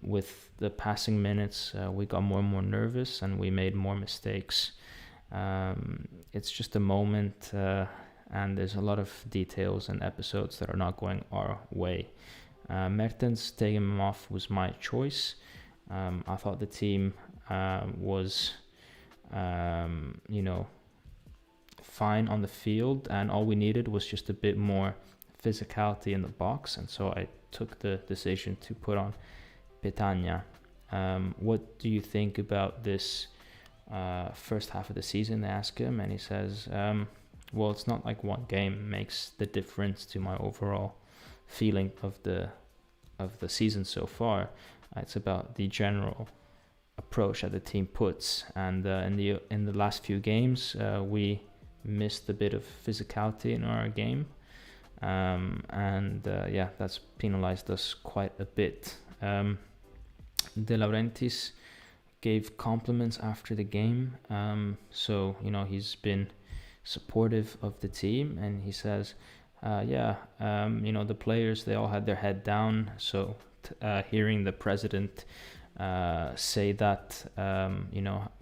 with the passing minutes, we got more and more nervous and we made more mistakes. It's just a moment, and there's a lot of details and episodes that are not going our way. Mertens taking him off was my choice. I thought the team was, fine on the field, and all we needed was just a bit more physicality in the box, and so I took the decision to put on Petagna. What do you think about this first half of the season? They ask him, and he says, well, it's not like one game makes the difference to my overall feeling of the season so far. It's about the general approach that the team puts, and in the last few games we missed a bit of physicality in our game, and that's penalized us quite a bit. De Laurentiis gave compliments after the game, so he's been supportive of the team, and he says, the players, they all had their head down, so hearing the president say that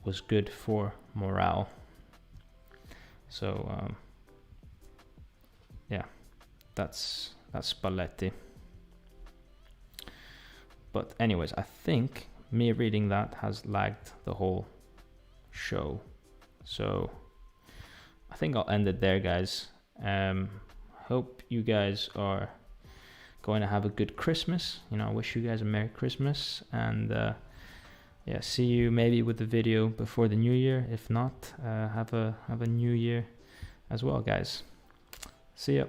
was good for morale. So that's Spalletti. But anyways, I think me reading that has lagged the whole show, so I think I'll end it there, guys. Hope you guys are going to have a good Christmas. I wish you guys a Merry Christmas, and see you maybe with the video before the New Year. If not, have a New Year as well, guys. See ya.